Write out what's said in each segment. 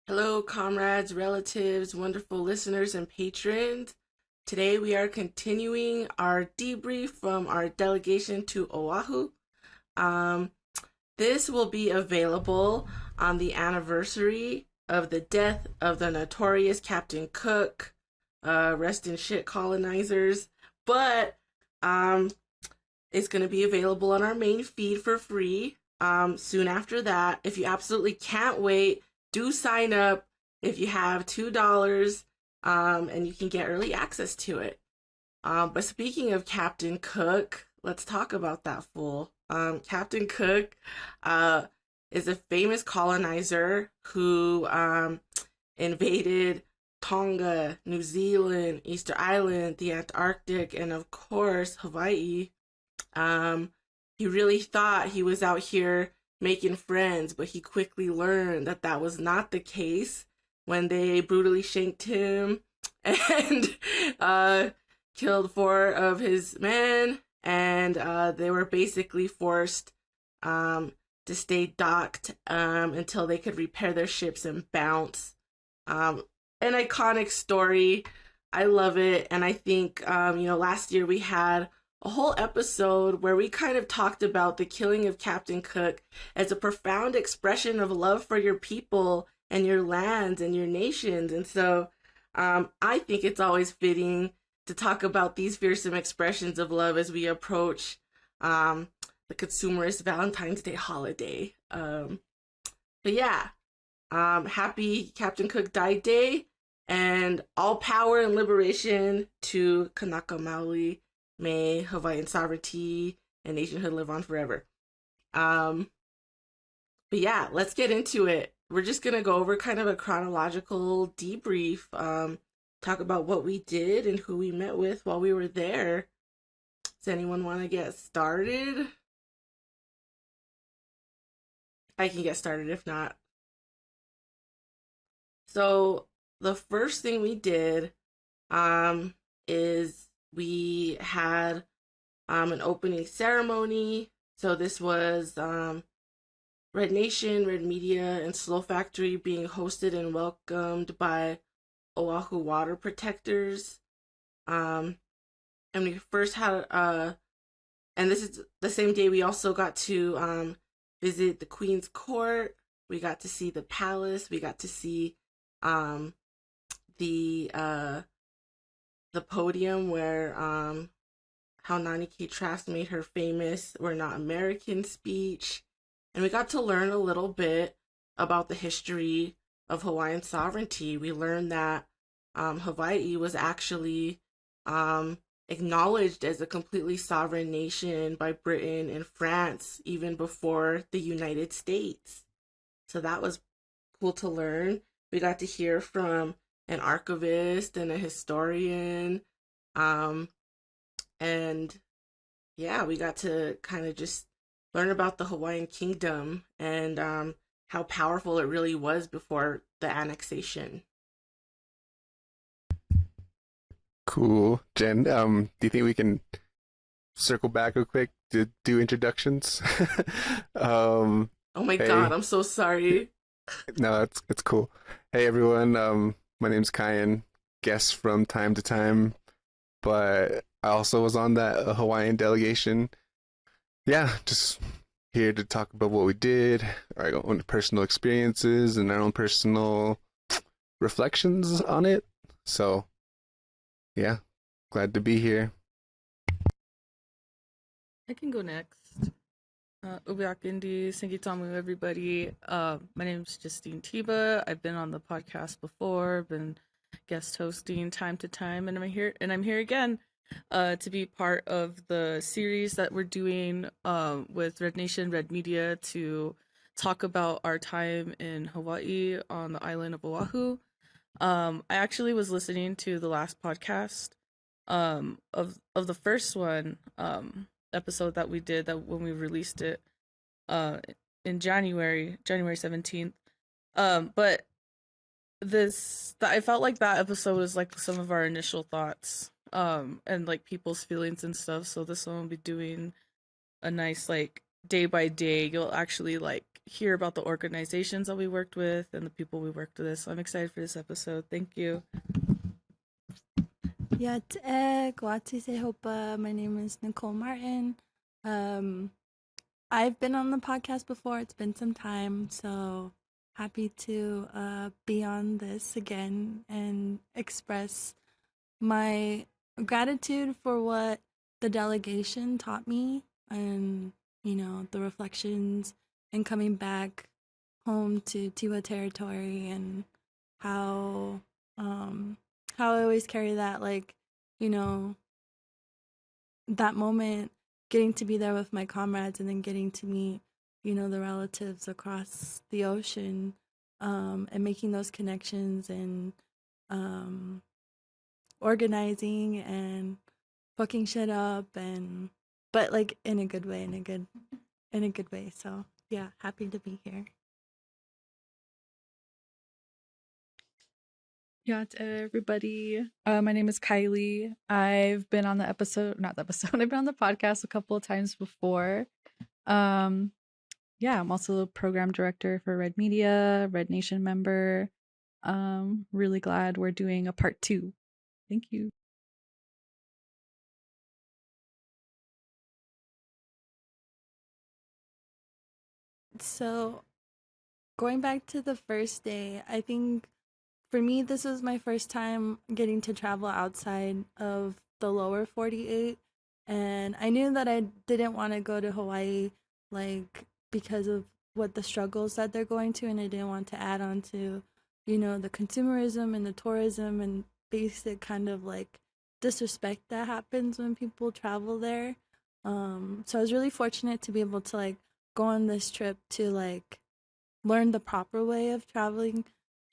Hello, comrades, relatives, wonderful listeners, and patrons. Today we are continuing our debrief from our delegation to Oahu. Um, this will be available on the anniversary of the death of the notorious Captain Cook. Rest in shit, colonizers. But it's going to be available on our main feed for free soon after that. If you absolutely can't wait, do sign up if you have $2 and you can get early access to it. But speaking of Captain Cook, let's talk about that fool. Captain Cook is a famous colonizer who invaded Tonga, New Zealand, Easter Island, the Antarctic, and of course, Hawaii. Um, he really thought he was out here making friends, but he quickly learned that that was not the case when they brutally shanked him and killed four of his men, and they were basically forced to stay docked until they could repair their ships and bounce. An iconic story. I love it, and I think last year we had a whole episode where we kind of talked about the killing of Captain Cook as a profound expression of love for your people and your lands and your nations. And so I think it's always fitting to talk about these fearsome expressions of love as we approach the consumerist Valentine's Day holiday. But yeah, happy Captain Cook died day, and all power and liberation to Kānaka Maoli. May Hawaiian sovereignty and nationhood live on forever. But yeah, let's get into it. We're just gonna go over kind of a chronological debrief, talk about what we did and who we met with while we were there. Does anyone want to get started? I can get started if not. So the first thing we did is we had an opening ceremony. So this was Red Nation, Red Media, and Slow Factory being hosted and welcomed by Oahu water protectors. And we first had, and this is the same day we also got to visit the Queen's Court. We got to see the palace. We got to see the podium where how Nani K. Trask made her famous "We're Not American" speech. And we got to learn a little bit about the history of Hawaiian sovereignty. We learned that Hawaii was actually acknowledged as a completely sovereign nation by Britain and France even before the United States. So that was cool to learn. We got to hear from an archivist and a historian. And yeah, we got to kind of just learn about the Hawaiian kingdom and how powerful it really was before the annexation. Cool. Jen, do you think we can circle back real quick to do introductions? um, Oh my hey, God, I'm so sorry. no, it's cool. Hey everyone, my name's Kyon, guest from time to time, but I also was on that Hawaiian delegation. Yeah, just here to talk about what we did, our own personal experiences, and our own personal reflections on it. So, yeah, glad to be here. I can go next. Ubiakindi, Singitamu, everybody. My name is Justine Tiba. I've been on the podcast before, been guest hosting time to time, and I'm here again to be part of the series that we're doing with Red Nation, Red Media to talk about our time in Hawaii on the island of Oahu. I actually was listening to the last podcast of the first one episode that we did that when we released it in January 17th. But I felt like that episode was like some of our initial thoughts and like people's feelings and stuff. So this one will be doing a nice like day by day. You'll actually like hear about the organizations that we worked with and the people we worked with. So I'm excited for this episode. Thank you. Hopa. My name is Nicole Martin. I've been on the podcast before. It's been some time, so happy to be on this again and express my gratitude for what the delegation taught me and, the reflections and coming back home to Tiwa territory and how I always carry that, that moment, getting to be there with my comrades and then getting to meet, the relatives across the ocean, and making those connections and organizing and fucking shit up but like in a good way, in a good way. So yeah, happy to be here. Yeah, to everybody. My name is Kylie. I've been on I've been on the podcast a couple of times before. I'm also the program director for Red Media, Red Nation member. Really glad we're doing a part 2. Thank you. So going back to the first day, I think for me, this was my first time getting to travel outside of the lower 48. And I knew that I didn't want to go to Hawaii, because of what the struggles that they're going to. And I didn't want to add on to, the consumerism and the tourism and basic kind of disrespect that happens when people travel there. So I was really fortunate to be able to go on this trip to learn the proper way of traveling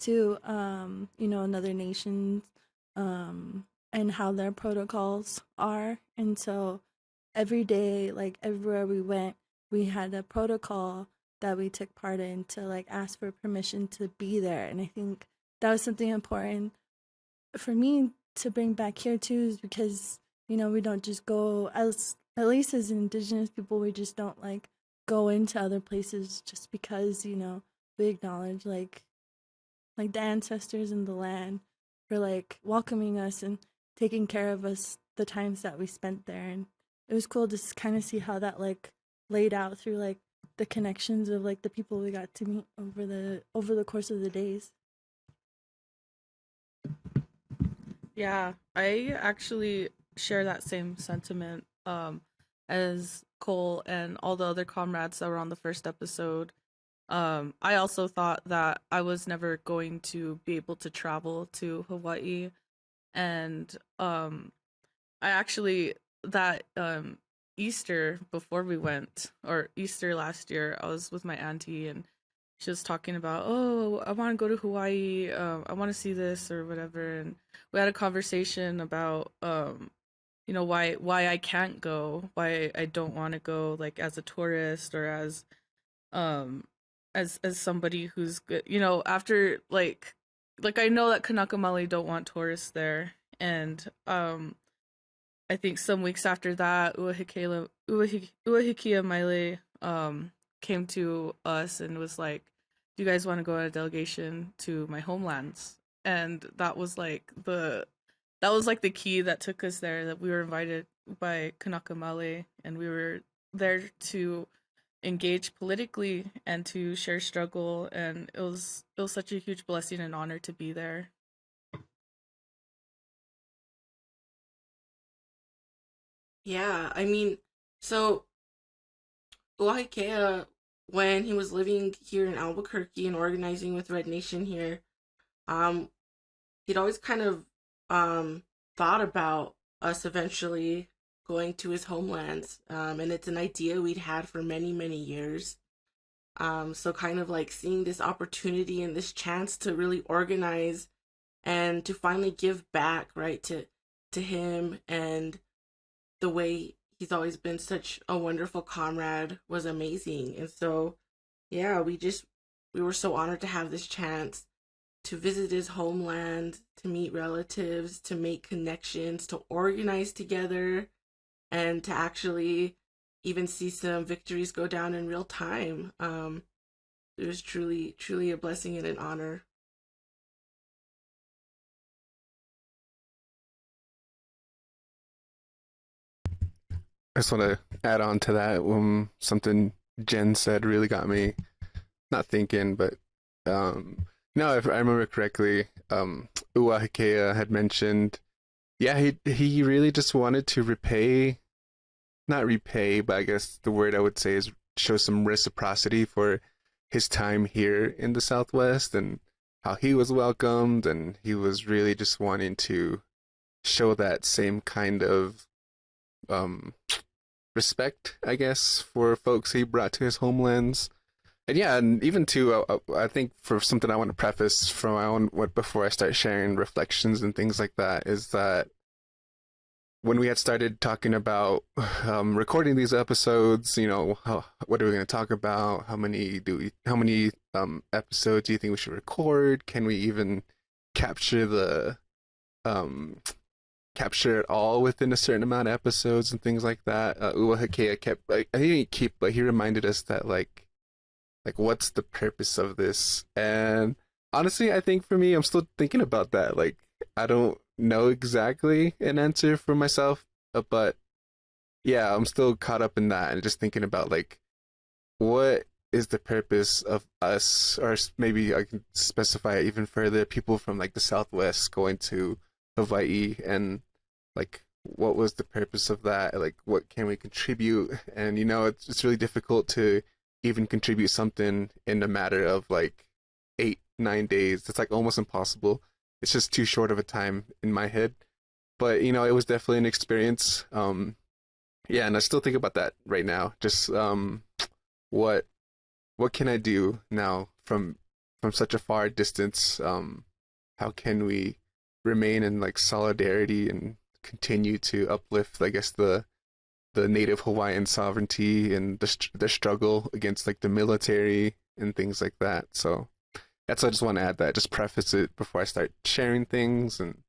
to another nation's and how their protocols are. And so every day, everywhere we went, we had a protocol that we took part in to ask for permission to be there. And I think that was something important for me to bring back here too, is because we don't just go, at least as Indigenous people, we just don't go into other places just because we acknowledge the ancestors in the land for welcoming us and taking care of us the times that we spent there. And it was cool to kind of see how that laid out through the connections of the people we got to meet over the course of the days. Yeah, I actually share that same sentiment as Cole and all the other comrades that were on the first episode. I also thought that I was never going to be able to travel to Hawaii, and I actually that Easter before we went, or Easter last year, I was with my auntie and she was talking about, oh, I want to go to Hawaii, I want to see this or whatever, and we had a conversation about why I can't go, why I don't want to go as a tourist or um as somebody who's good, after I know that Kānaka Maoli don't want tourists there, and I think some weeks after that, Uahikia Maile came to us and was like, do you guys want to go on a delegation to my homelands? And that was the key that took us there, that we were invited by Kānaka Maoli, and we were there to engage politically and to share struggle, and it was such a huge blessing and honor to be there. Yeah, I mean, so Uahikea, when he was living here in Albuquerque and organizing with Red Nation here, he'd always kind of thought about us eventually going to his homelands, and it's an idea we'd had for many, many years. So kind of seeing this opportunity and this chance to really organize and to finally give back, right, to him, and the way he's always been such a wonderful comrade was amazing. And so, yeah, we were so honored to have this chance to visit his homeland, to meet relatives, to make connections, to organize together, and to actually even see some victories go down in real time. It was truly, truly a blessing and an honor. I just want to add on to that. Something Jen said really got me not thinking, but no, if I remember correctly, Ua Hikea had mentioned, yeah, he really just wanted to not repay, but I guess the word I would say is show some reciprocity for his time here in the Southwest and how he was welcomed, and he was really just wanting to show that same kind of um respect, I guess, for folks he brought to his homelands. And yeah, and even too, I think for something I want to preface from my own what before I start sharing reflections and things like that is that when we had started talking about recording these episodes, what are we going to talk about? How many episodes do you think we should record? Can we even capture capture it all within a certain amount of episodes and things like that? Ua Hikea but he reminded us that like what's the purpose of this? And honestly, I think for me, I'm still thinking about that. Like, I don't know exactly an answer for myself, but yeah, I'm still caught up in that and just thinking about like, what is the purpose of us, or maybe I can specify it even further, people from like the Southwest going to Hawaii, and like, what was the purpose of that? Like, what can we contribute? And it's really difficult to even contribute something in a matter of like 8-9 days. It's like almost impossible. It's just too short of a time in my head. But it was definitely an experience. Yeah, and I still think about that right now. Just what can I do now from such a far distance? How can we remain in like solidarity and continue to uplift, I guess, the native Hawaiian sovereignty and the struggle against like the military and things like that. So that's why I just want to add that, just preface it before I start sharing things. And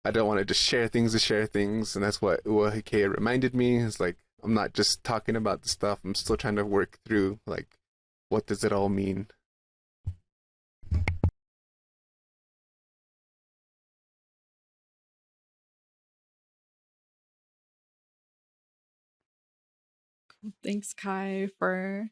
I don't want to just share things to share things. And that's what Ua Hikea reminded me, is like, I'm not just talking about the stuff. I'm still trying to work through like, what does it all mean? Thanks, Kai, for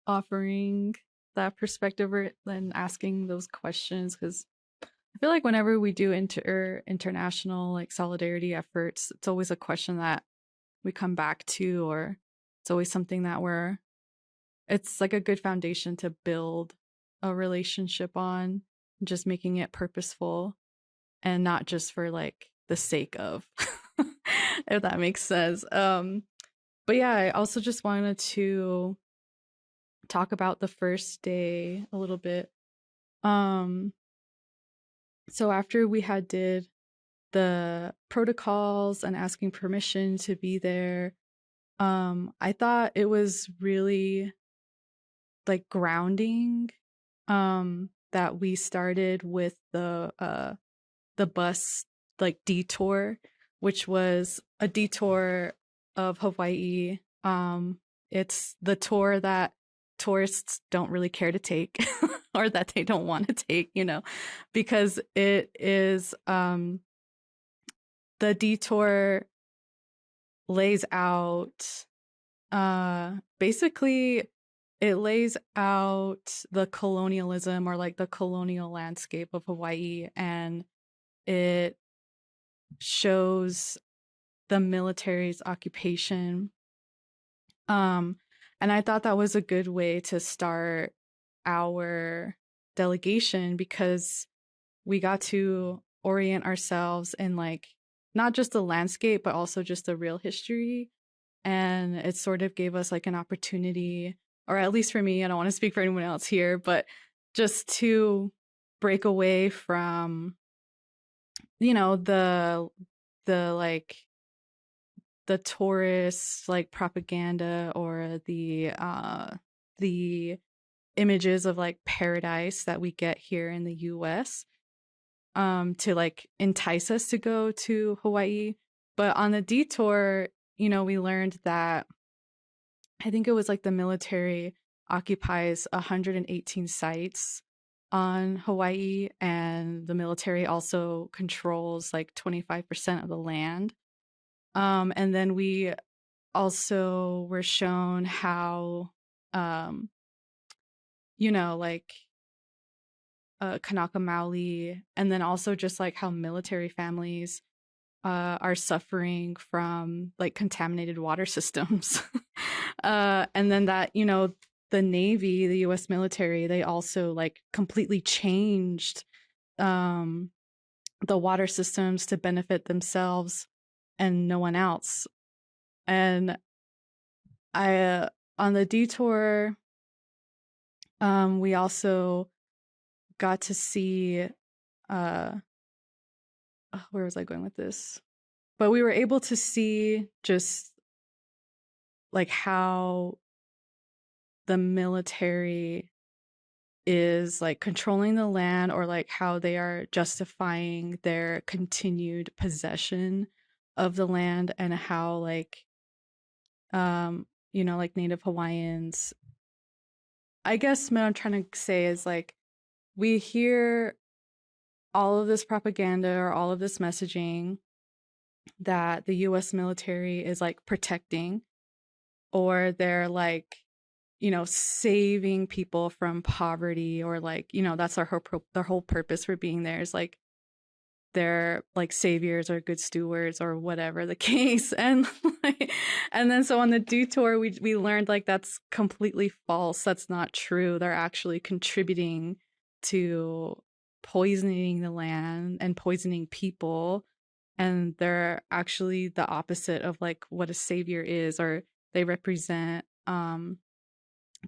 offering that perspective and asking those questions, because I feel like whenever we do international like solidarity efforts, it's always a question that we come back to, or it's always something that it's like a good foundation to build a relationship on, just making it purposeful and not just for like the sake of, if that makes sense. But yeah, I also just wanted to talk about the first day a little bit. So after we had did the protocols and asking permission to be there, I thought it was really like grounding that we started with the bus like detour, which was a detour of Hawaii. It's the tour that tourists don't really care to take or that they don't want to take, because it is the detour lays out basically it lays out the colonialism, or like the colonial landscape of Hawaii, and it shows the military's occupation. And I thought that was a good way to start our delegation, because we got to orient ourselves in like not just the landscape, but also just the real history. And it sort of gave us like an opportunity, or at least for me, I don't want to speak for anyone else here, but just to break away from, the like the tourist like propaganda, or the images of like paradise that we get here in the US, to like entice us to go to Hawaii. But on the detour, we learned that, I think it was like the military occupies 118 sites on Hawaii, and the military also controls like 25% of the land. And then we also were shown how, like Kānaka Maoli, and then also just like how military families are suffering from like contaminated water systems. And then that, the Navy, the US military, they also like completely changed the water systems to benefit themselves and no one else. And I, on the detour, we also got to see, where was I going with this? But we were able to see just like how the military is like controlling the land, or like how they are justifying their continued possession of the land, and how like like Native Hawaiians, I guess what I'm trying to say is like we hear all of this propaganda or all of this messaging that the US military is like protecting, or they're like, saving people from poverty, or like, that's their whole purpose for being there, is like they're like saviors or good stewards or whatever the case. And and then so on the detour we learned like that's completely false. That's not true. They're actually contributing to poisoning the land and poisoning people, and they're actually the opposite of like what a savior is, or they represent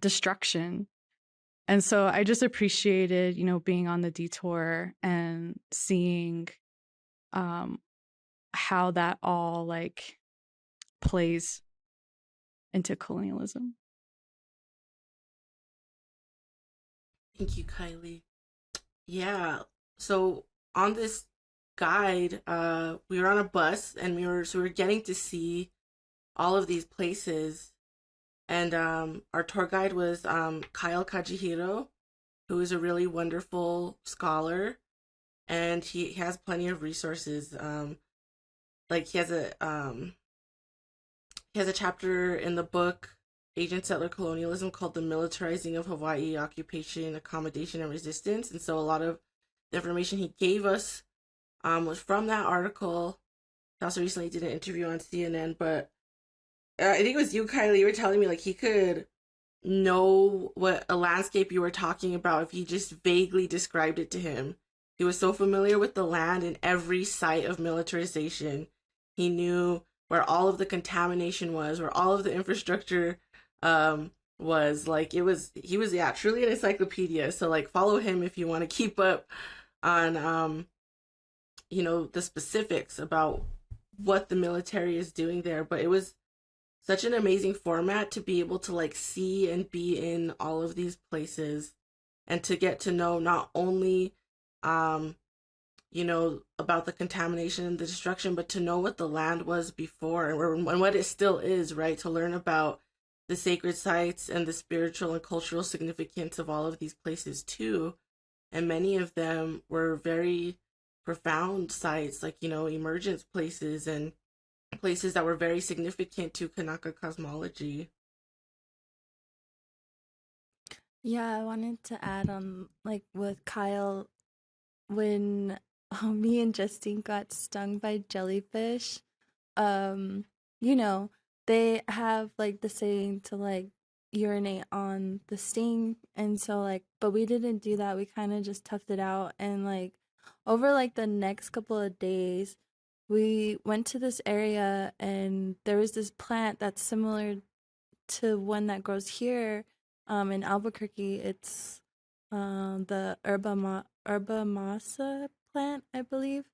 destruction. And so I just appreciated, being on the detour and seeing how that all like plays into colonialism. Thank you, Kiley. Yeah. So on this guide, we were on a bus, and we were getting to see all of these places. And our tour guide was Kyle Kajihiro, who is a really wonderful scholar, and he has plenty of resources. Like he has a chapter in the book Agent Settler Colonialism called "The Militarizing of Hawaii: Occupation, Accommodation, and Resistance." And so a lot of the information he gave us was from that article. He also recently did an interview on CNN, but I think it was you, Kiley. You were telling me like he could know what a landscape you were talking about if you just vaguely described it to him. He was so familiar with the land and every site of militarization. He knew where all of the contamination was, where all of the infrastructure was. Like he was truly an encyclopedia. So like follow him if you want to keep up on the specifics about what the military is doing there. But it was such an amazing format to be able to like see and be in all of these places, and to get to know not only about the contamination and the destruction, but to know what the land was before and what it still is, right? To learn about the sacred sites and the spiritual and cultural significance of all of these places too. And many of them were very profound sites, like emergence places and places that were very significant to Kānaka cosmology. Yeah, I wanted to add on, like with Kyle, when me and Justine got stung by jellyfish, they have like the saying to like urinate on the sting, and so like, but we didn't do that. We kind of just toughed it out, and like over like the next couple of days, we went to this area, and there was this plant that's similar to one that grows here in Albuquerque. It's the herba masa plant, I believe.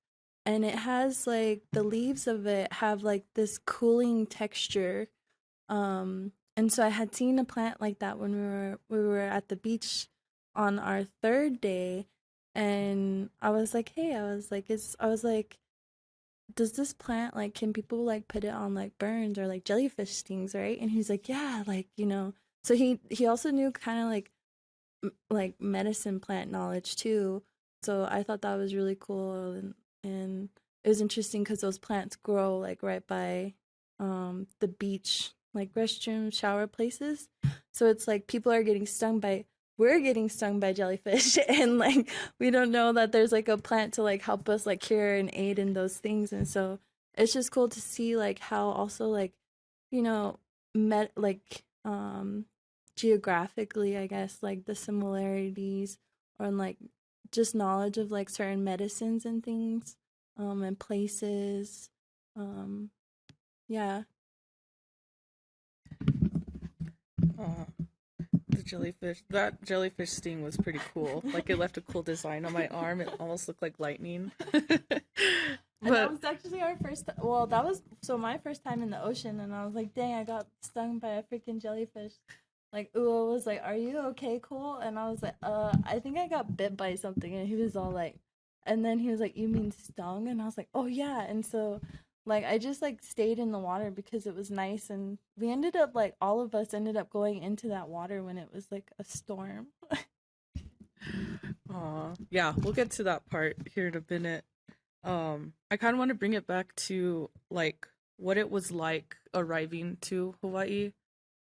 And it has like the leaves of it have like this cooling texture. And so I had seen a plant like that when we were at the beach on our third day, and I was like, hey, does this plant, like, can people like put it on like burns or like jellyfish stings, right? And he's like, yeah, like, So he also knew kind of like medicine plant knowledge too. So I thought that was really cool, and it was interesting because those plants grow like right by the beach, like restroom shower places. So it's like people are getting stung by we're getting stung by jellyfish and like we don't know that there's like a plant to like help us like cure and aid in those things. And so it's just cool to see like how also like, you know, geographically, I guess, like the similarities or like just knowledge of like certain medicines and things, and places. Um, yeah. Aw, that jellyfish sting was pretty cool. Like it left a cool design on my arm. It almost looked like lightning. And that But was actually our first. Well, that was so my first time in the ocean, and I was like, "Dang, I got stung by a freaking jellyfish." Like Ua was like, "Are you okay, Cole?" And I was like, I think I got bit by something." And he was all like, and then he was like, "You mean stung?" And I was like, "Oh yeah." And so, like, I just like stayed in the water because it was nice, and we ended up like all of us ended up going into that water when it was like a storm. yeah, we'll get to that part here in a minute. I kind of want to bring it back to like what it was like arriving to Hawaii.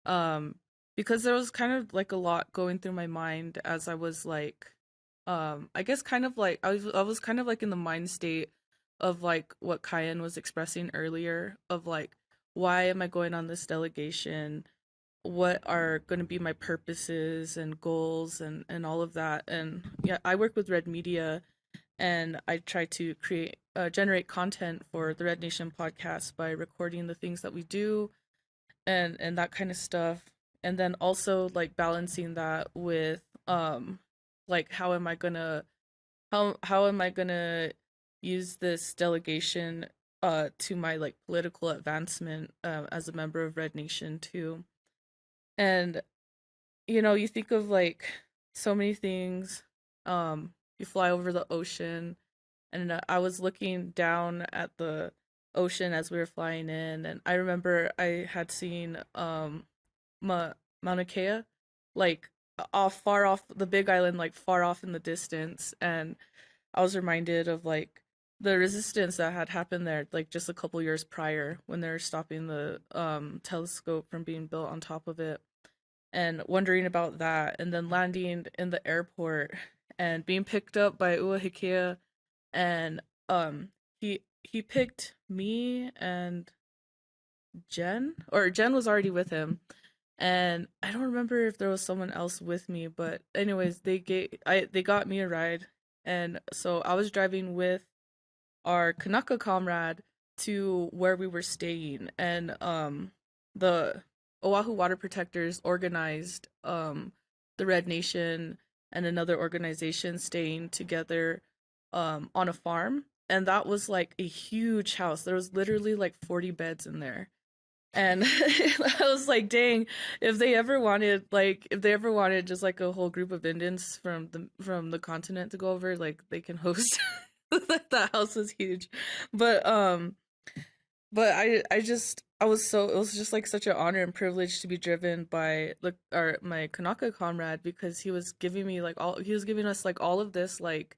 Um, because there was kind of like a lot going through my mind as I was like, I guess kind of like I was kind of like in the mind state of like what Kyan was expressing earlier of like why am I going on this delegation? What are going to be my purposes and goals and all of that? And yeah, I work with Red Media and I try to generate content for the Red Nation podcast by recording the things that we do and that kind of stuff, and then also like balancing that with like how am I gonna use this delegation to my like political advancement as a member of Red Nation too. And you think of like so many things. You fly over the ocean, and I was looking down at the ocean as we were flying in, and I remember I had seen Ma- Mauna Kea, like far off the Big Island, like far off in the distance, and I was reminded of like the resistance that had happened there, like just a couple years prior when they were stopping the telescope from being built on top of it, and wondering about that, and then landing in the airport and being picked up by Ua Hikea, and he picked me and Jen was already with him, and I don't remember if there was someone else with me, but anyways, they got me a ride, and so I was driving with our Kānaka comrade to where we were staying, and the Oahu Water Protectors organized the Red Nation and another organization staying together on a farm, and that was like a huge house. There was literally like 40 beds in there. And I was like, dang, if they ever wanted just like a whole group of Indians from the continent to go over, like they can host. That house was huge. But I was so it was just like such an honor and privilege to be driven by my Kanaka comrade, because he was giving us like all of this like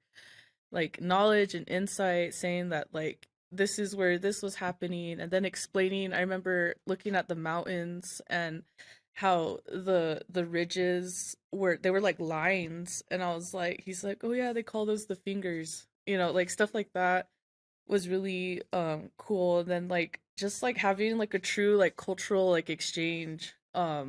knowledge and insight, saying that like this is where this was happening, and then explaining. I remember looking at the mountains and how the ridges were like lines, and I was like, he's like, oh yeah, they call those the fingers, like stuff like that was really cool. And then like just like having like a true like cultural like exchange. I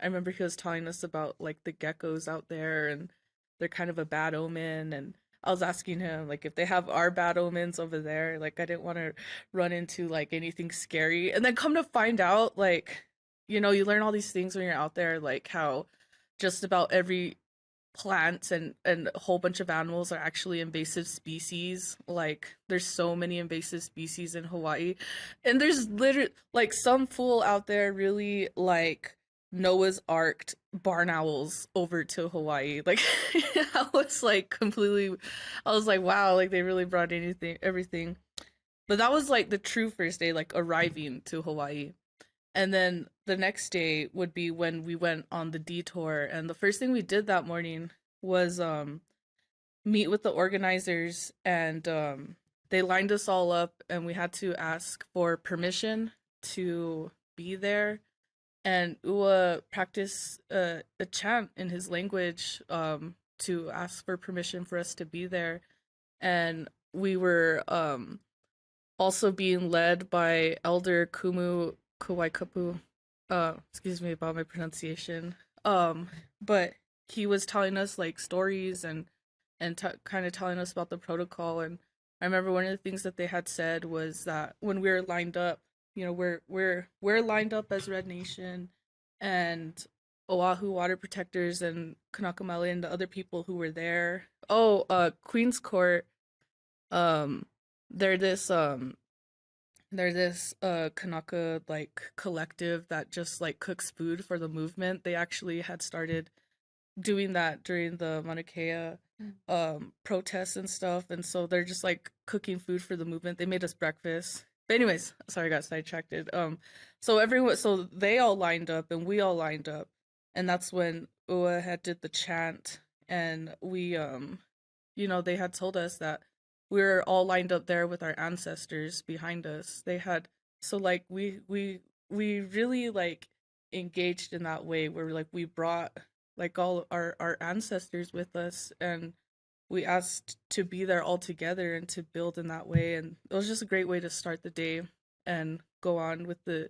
remember he was telling us about like the geckos out there, and they're kind of a bad omen, and I was asking him like if they have our bad omens over there. Like I didn't want to run into like anything scary, and then come to find out like you learn all these things when you're out there, like how just about every plants and a whole bunch of animals are actually invasive species. Like there's so many invasive species in Hawaii, and there's literally like some fool out there really like Noah's Ark barn owls over to Hawaii. Like I was like completely, I was like, wow, like they really brought everything. But that was like the true first day, like arriving to Hawaii. And then the next day would be when we went on the detour. And the first thing we did that morning was meet with the organizers, and they lined us all up, and we had to ask for permission to be there. And Ua practiced a chant in his language to ask for permission for us to be there. And we were also being led by Elder Kumu Kawaikapu. Excuse me about my pronunciation. But he was telling us like stories and kind of telling us about the protocol. And I remember one of the things that they had said was that when we were lined up, you know, we're lined up as Red Nation and Oahu Water Protectors and Kānaka Maoli and the other people who were there. Queen's Court. They're this Kanaka like collective that just like cooks food for the movement. They actually had started doing that during the Mauna Kea protests and stuff, and so they're just like cooking food for the movement. They made us breakfast. But anyways, sorry, I got sidetracked. So they all lined up and we all lined up, and that's when Ua had did the chant, and we they had told us that we were all lined up there with our ancestors behind us. They had we really like engaged in that way where like we brought like all our ancestors with us, and we asked to be there all together and to build in that way. And it was just a great way to start the day and go on with the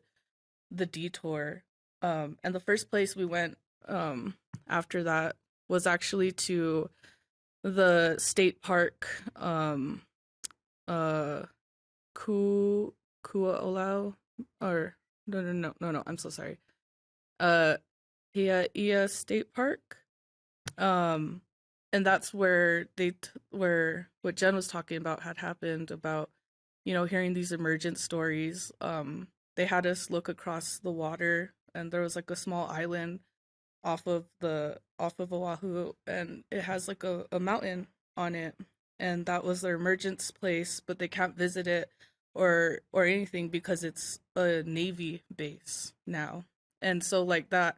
detour. And the first place we went after that was actually to the state park, Kua'olau, or no, I'm so sorry. Ia State Park. And that's where where what Jen was talking about had happened about, hearing these emergent stories. They had us look across the water, and there was like a small island off of Oahu, and it has like a mountain on it, and that was their emergence place, but they can't visit it or anything because it's a Navy base now. And so like that,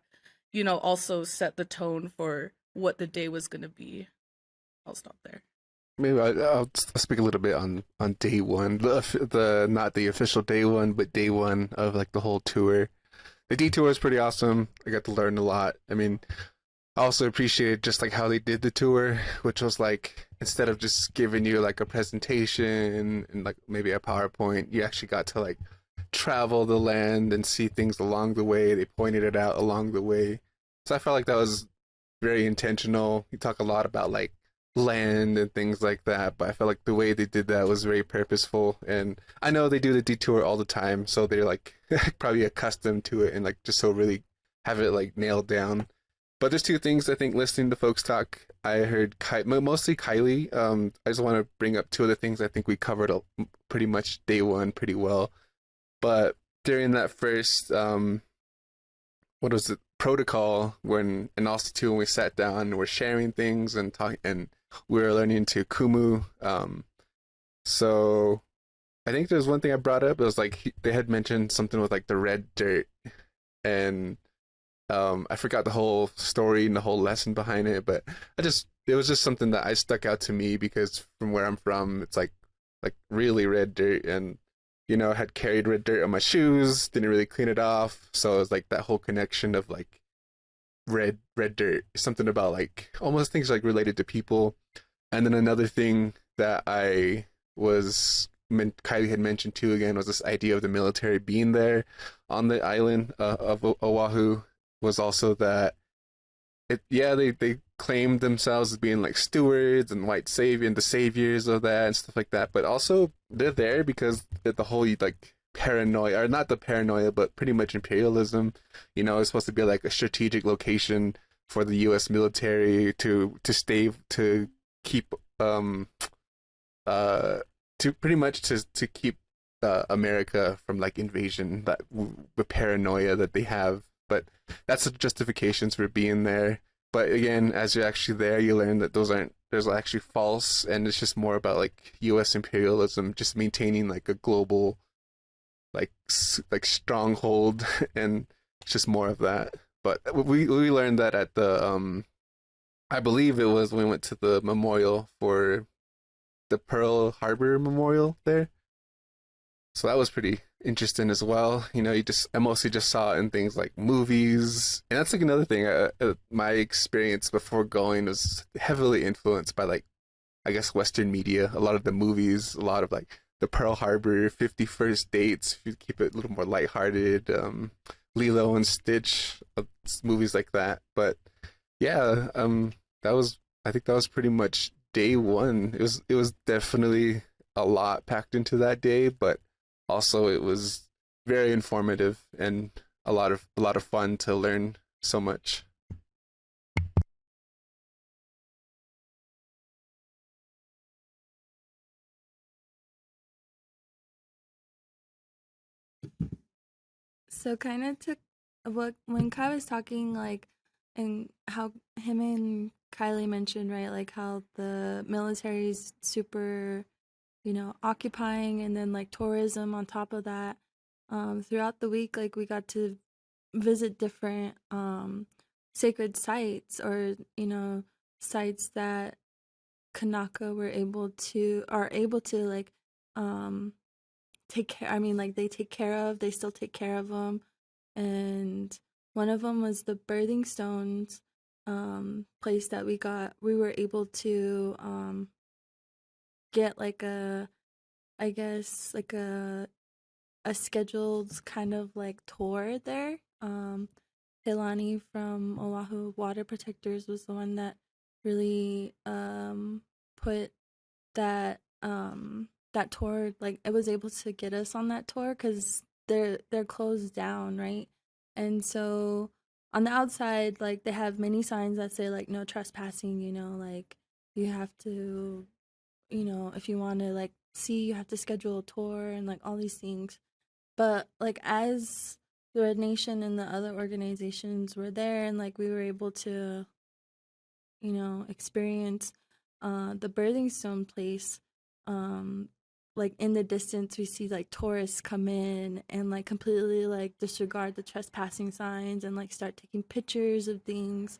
also set the tone for what the day was gonna be. I'll stop there. Maybe I'll speak a little bit on day one, the not the official day one, but day one of like the whole tour. The detour was pretty awesome. I got to learn a lot. I mean, I also appreciated just like how they did the tour, which was like instead of just giving you like a presentation and like maybe a PowerPoint, you actually got to like travel the land and see things along the way. They pointed it out along the way. So I felt like that was very intentional. You talk a lot about like land and things like that, but I felt like the way they did that was very purposeful. And I know they do the detour all the time, so they're like probably accustomed to it and like just so really have it like nailed down. But there's two things I think listening to folks talk. I heard mostly Kiley. I just want to bring up two other things I think we covered pretty much day one pretty well. But during that first what was it, protocol, and also too when we sat down and we're sharing things and talking, and we were learning to kumu. So I think there's one thing I brought up. It was like they had mentioned something with like the red dirt, and I forgot the whole story and the whole lesson behind it, but it was just something that I stuck out to me because from where I'm from, it's like really red dirt, and I had carried red dirt on my shoes, didn't really clean it off, so it was like that whole connection of like red dirt, something about like almost things like related to people. And then another thing that Kylie had mentioned too again was this idea of the military being there on the island of Oahu, was also that they claimed themselves as being like stewards and white savior and the saviors of that and stuff like that, but also they're there because the whole like paranoia, or not the paranoia, but pretty much imperialism. It's supposed to be like a strategic location for the U.S. military to keep America from like invasion, that the paranoia that they have. But that's the justifications for being there. But again, as you're actually there, you learn that those actually false, and it's just more about like U.S. imperialism, just maintaining like a global like stronghold, and it's just more of that. But we learned that at the I believe it was when we went to the memorial for the Pearl Harbor Memorial there. So that was pretty interesting as well. You know, I mostly just saw it in things like movies, and that's like another thing. My experience before going was heavily influenced by like, I guess, Western media. A lot of the movies, a lot of like the Pearl Harbor, 51st Dates. If you keep it a little more lighthearted, Lilo and Stitch, movies like that. But yeah, that was I think that was pretty much day one. It was definitely a lot packed into that day, but also it was very informative and a lot of fun to learn so much. So kind of took what when Kai was talking, like, and how him and Kylie mentioned, right, like how the military's super, occupying, and then like tourism on top of that. Throughout the week, like we got to visit different sacred sites, or sites that Kanaka are able to like um take care. I mean, like they still take care of them. And one of them was the birthing stones place that we were able to get like a, I guess, like a scheduled kind of like tour there. Hilani from Oahu Water Protectors was the one that really put that that tour, like it was able to get us on that tour because they're closed down, right? And so on the outside, like they have many signs that say like no trespassing, like you have to, if you want to like see, you have to schedule a tour and like all these things. But like as the Red Nation and the other organizations were there, and like we were able to, experience the birthing stone place. um like in the distance we see like tourists come in and like completely like disregard the trespassing signs and like start taking pictures of things.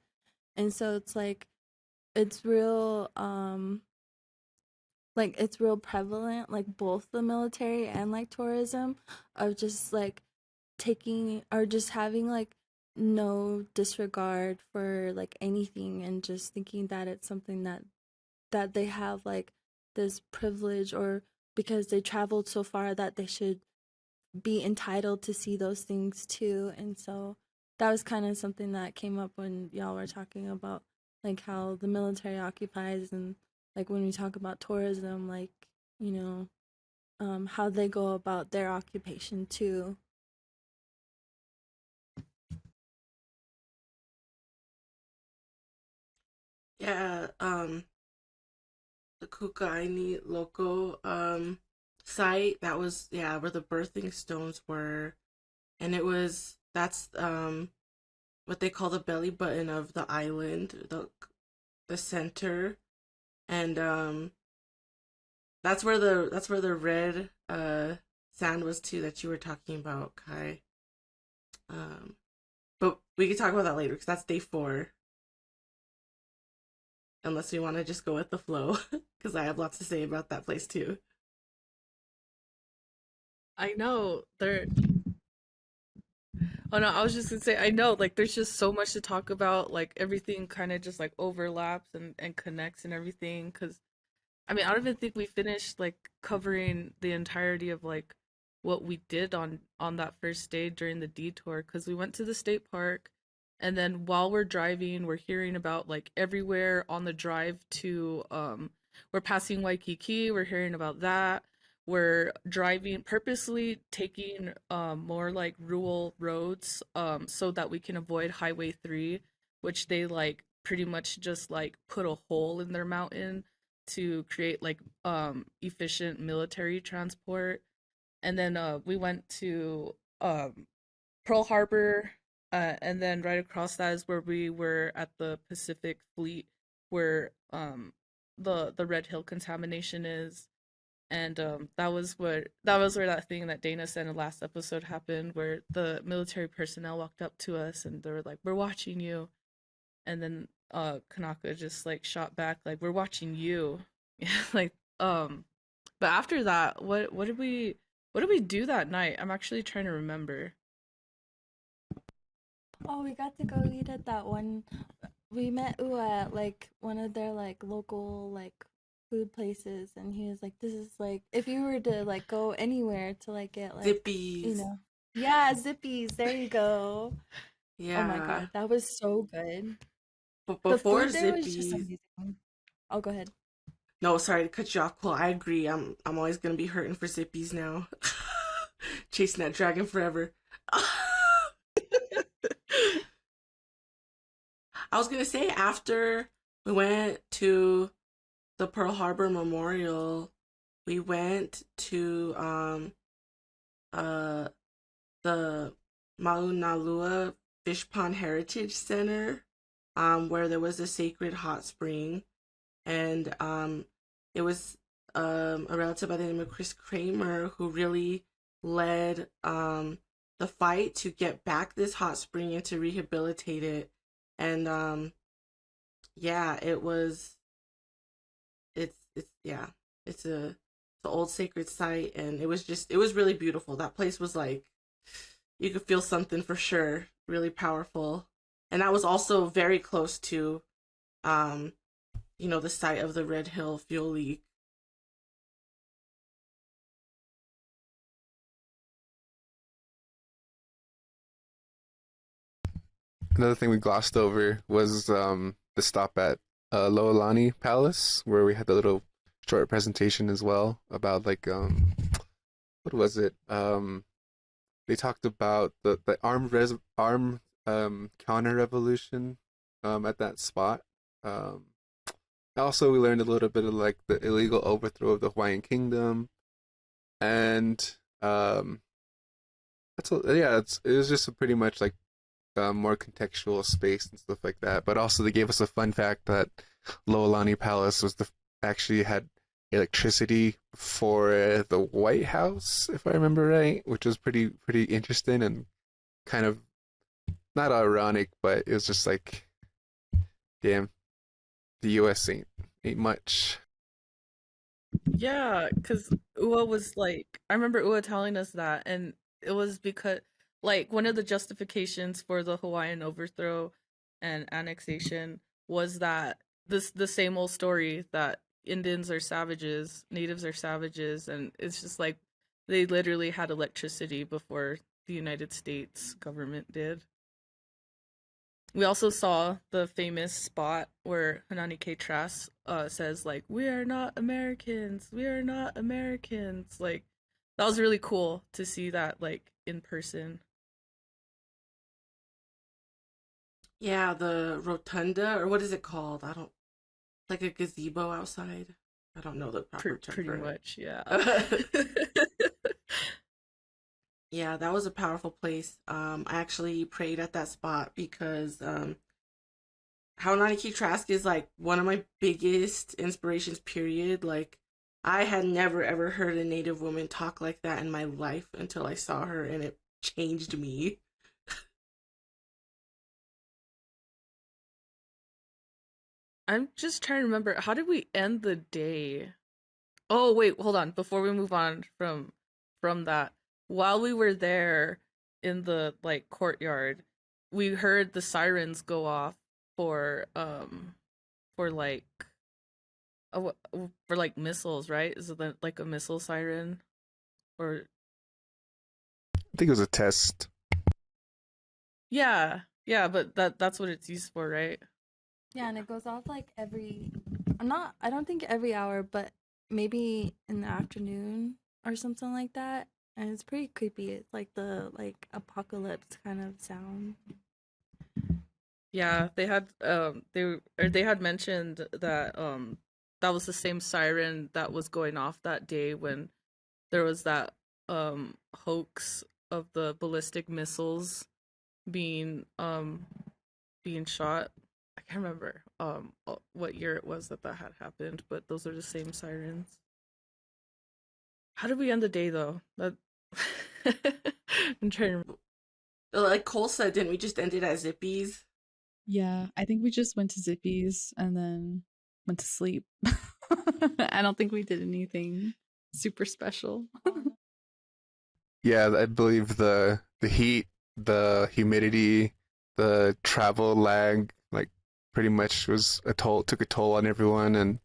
And so it's like it's real it's real prevalent, like both the military and like tourism, of just like taking or just having like no disregard for like anything, and just thinking that it's something that they have like this privilege, or because they traveled so far that they should be entitled to see those things too. And so that was kind of something that came up when y'all were talking about like how the military occupies, and like when we talk about tourism, like, you know, how they go about their occupation too. Yeah, the Kukaini local site, that was, yeah, where the birthing stones were. And that's what they call the belly button of the island, the center. And that's where the red sand was too, that you were talking about, Kai. Um but we can talk about that later because that's day 4, unless we want to just go with the flow, because I have lots to say about that place too. I know there. Oh no, I was just gonna say I know, like there's just so much to talk about. Like everything kind of just like overlaps and connects and everything. Cause I mean, I don't even think we finished like covering the entirety of like what we did on that first day during the detour. Cause we went to the state park, and then while we're driving, we're hearing about like everywhere on the drive to we're passing Waikiki. We're hearing about that. We're driving purposely taking more like rural roads so that we can avoid Highway 3, which they like pretty much just like put a hole in their mountain to create like efficient military transport. And then we went to Pearl Harbor, and then right across that is where we were at the Pacific Fleet, where the Red Hill contamination is. And that was where that thing that Dana said in the last episode happened, where the military personnel walked up to us and they were like, "We're watching you," and then Kānaka just like shot back like, "We're watching you." like but after that, what did we do that night? I'm actually trying to remember. Oh, we got to go eat at that one. We met Ua at like one of their like local like food places, and he was like, "This is like if you were to like go anywhere to like get like Zippies. yeah, Zippies. There you go. Oh my Yeah. god, that was so good. But The before food there was just Zippies, amazing. Oh, go ahead. no, sorry to cut you off. Cool, I agree. I'm always gonna be hurting for Zippies now. Chasing that dragon forever. I was gonna say after we went to the Pearl Harbor Memorial, we went to uh the Maunalua Fish Pond Heritage Center, where there was a sacred hot spring, and it was a relative by the name of Chris Kramer who really led the fight to get back this hot spring and to rehabilitate it. And yeah, it's yeah, it's an old sacred site, and it was really beautiful. That place was like you could feel something for sure, really powerful. And that was also very close to um the site of the Red Hill fuel leak. Another thing we glossed over was the stop at Loalani Palace, where we had the little short presentation as well about like what was it? They talked about the armed counter revolution at that spot. Um, Also, we learned a little bit of like the illegal overthrow of the Hawaiian Kingdom, and yeah, it was just a pretty much like more contextual space and stuff like that. But also, they gave us a fun fact that Loalani Palace was actually had electricity for the White House, if I remember right, which was pretty interesting and kind of not ironic, but it was just like, damn, the U.S. ain't much. Yeah, because Ua was like, I remember Ua telling us that, and it was because, like, one of the justifications for the Hawaiian overthrow and annexation was that the same old story that Indians are savages, natives are savages, and it's just like they literally had electricity before the United States government did. We also saw the famous spot where Hanani K. Trask says like, "We are not Americans. We are not Americans." Like that was really cool to see that like in person. Yeah, the rotunda, or what is it called? I don't like a gazebo outside. I don't know the proper term Pretty for much, yeah. it. Yeah, that was a powerful place. I actually prayed at that spot because how Nike Trask is like one of my biggest inspirations, period. Like, I had never ever heard a Native woman talk like that in my life until I saw her, and it changed me. I'm just trying to remember, how did we end the day? Oh wait, hold on. Before we move on from that, while we were there in the like courtyard, we heard the sirens go off for for like for like missiles, right? Is it like a missile siren or I think it was a test. yeah, yeah, but that's what it's used for, right? Yeah, and it goes off like I don't think every hour, but maybe in the afternoon or something like that. And it's pretty creepy. It's like the like apocalypse kind of sound. Yeah, they had they had mentioned that that was the same siren that was going off that day when there was that hoax of the ballistic missiles being being shot. I can't remember what year it was that that had happened, but those are the same sirens. How did we end the day though? That I'm trying to remember. Like Cole said, didn't we just end it at Zippy's? Yeah, I think we just went to Zippy's and then went to sleep. I don't think we did anything super special. Yeah, I believe the heat, the humidity, the travel lag, like pretty much took a toll on everyone, and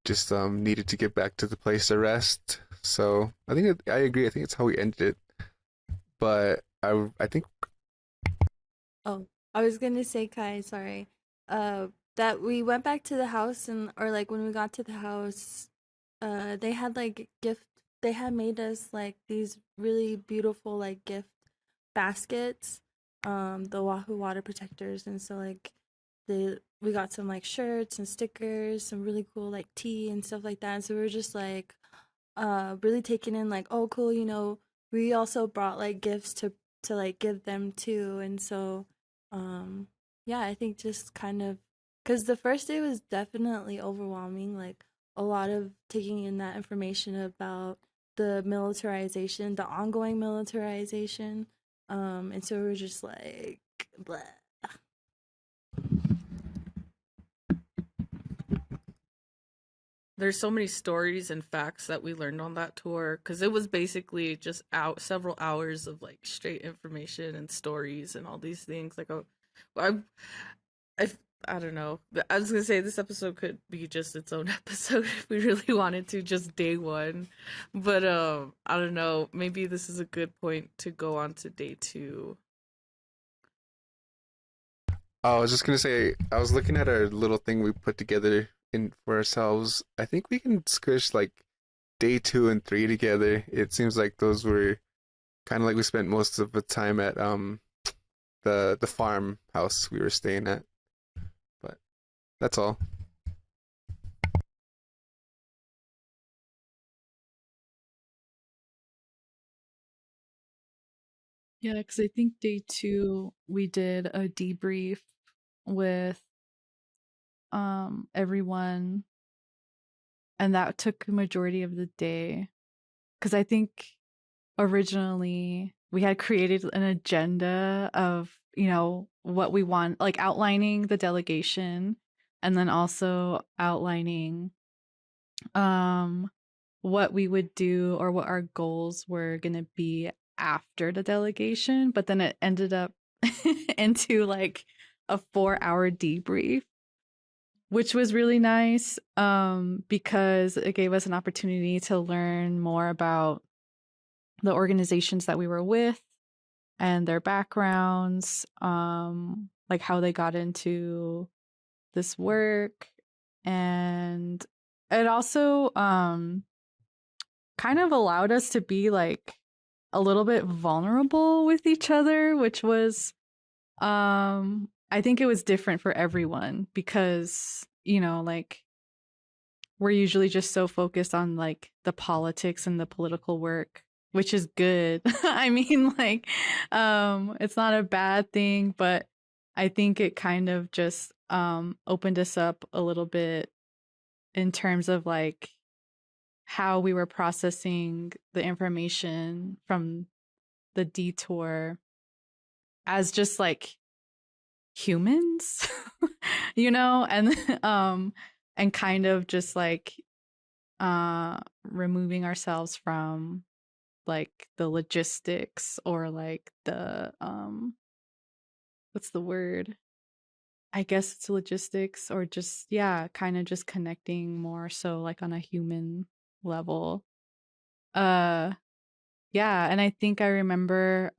just needed to get back to the place to rest. So I agree. I think it's how we ended it. But I think Oh, I was gonna say, Kai, sorry. That we went back to the house or like when we got to the house, they had like they had made us like these really beautiful like gift baskets, the Oahu water protectors, and so like we got some like shirts and stickers, some really cool like tea and stuff like that. And so we were just like really taking in like, oh cool, we also brought like gifts to like give them too. And so yeah, I think just kind of because the first day was definitely overwhelming, like a lot of taking in that information about the militarization, the ongoing militarization. And so we were just like blah. There's so many stories and facts that we learned on that tour because it was basically just out several hours of like straight information and stories and all these things. Like, I, I, I don't know. I was gonna say this episode could be just its own episode if we really wanted to, just day one. But I don't know. Maybe this is a good point to go on to day two. I was just gonna say, I was looking at our little thing we put together in for ourselves. I think we can squish like day 2 and 3 together. It seems like those were kind of like we spent most of the time at the farmhouse we were staying at. But that's all. Yeah, because I think day 2 we did a debrief with everyone, and that took a majority of the day. Because I think originally we had created an agenda of what we want, like outlining the delegation, and then also outlining what we would do or what our goals were going to be after the delegation, but then it ended up into like a 4-hour debrief, which was really nice because it gave us an opportunity to learn more about the organizations that we were with and their backgrounds, like how they got into this work. And it also kind of allowed us to be like a little bit vulnerable with each other, which was I think it was different for everyone because like we're usually just so focused on like the politics and the political work, which is good. I mean, like it's not a bad thing, but I think it kind of just opened us up a little bit in terms of like how we were processing the information from the detour as just like humans, and and kind of just like removing ourselves from like the logistics or like the what's the word? I guess it's logistics or just yeah, kind of just connecting more so like on a human level. Uh yeah, and I think I remember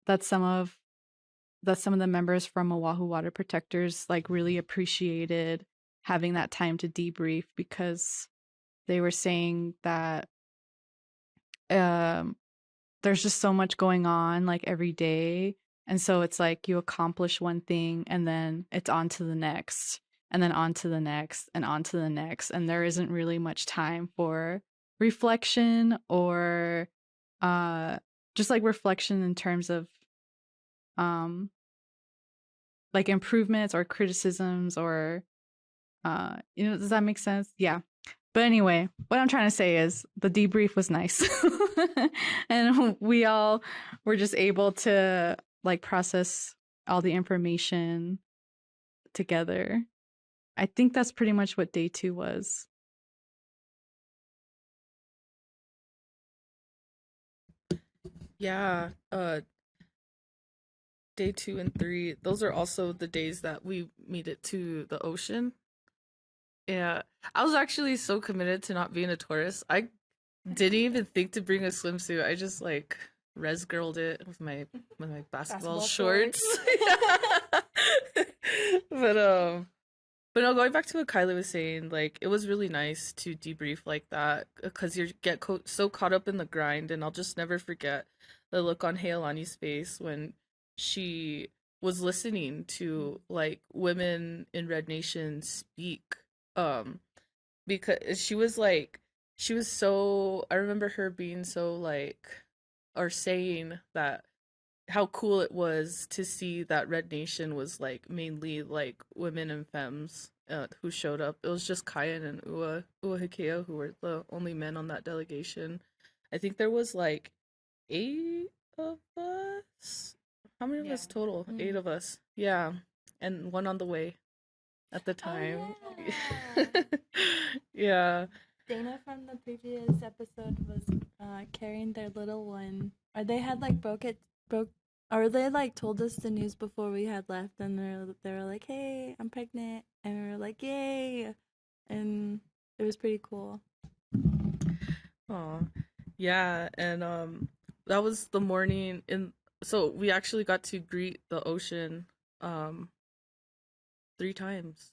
that some of the members from Oahu Water Protectors like really appreciated having that time to debrief because they were saying that um there's just so much going on like every day, and so it's like you accomplish one thing and then it's on to the next and then on to the next and on to the next, and there isn't really much time for reflection or uh just like reflection in terms of um like improvements or criticisms or does that make sense? Yeah. But anyway, what I'm trying to say is the debrief was nice. And we all were just able to like process all the information together. I think that's pretty much what day 2 was. Yeah. Day 2 and 3, those are also the days that we made it to the ocean. Yeah. I was actually so committed to not being a tourist. I didn't even think to bring a swimsuit. I just like res girled it with my basketball shorts. but but no, going back to what Kylie was saying, like it was really nice to debrief like that because you get so caught up in the grind, and I'll just never forget the look on Heilani's face when she was listening to like women in Red Nation speak, um, because she was so. I remember her being so like, or saying that how cool it was to see that Red Nation was like mainly like women and femmes who showed up. It was just Kyan and Ua Hikea who were the only men on that delegation. I think there was like 8 of us. How many of us total? 8 of us. Yeah, and one on the way at the time. Oh, yeah. Yeah. Dana from the previous episode was carrying their little one. Or they had like broke, or they like told us the news before we had left, and they were like, "Hey, I'm pregnant," and we were like, "Yay!" And it was pretty cool. Oh, yeah, and that was the morning so we actually got to greet the ocean 3 times.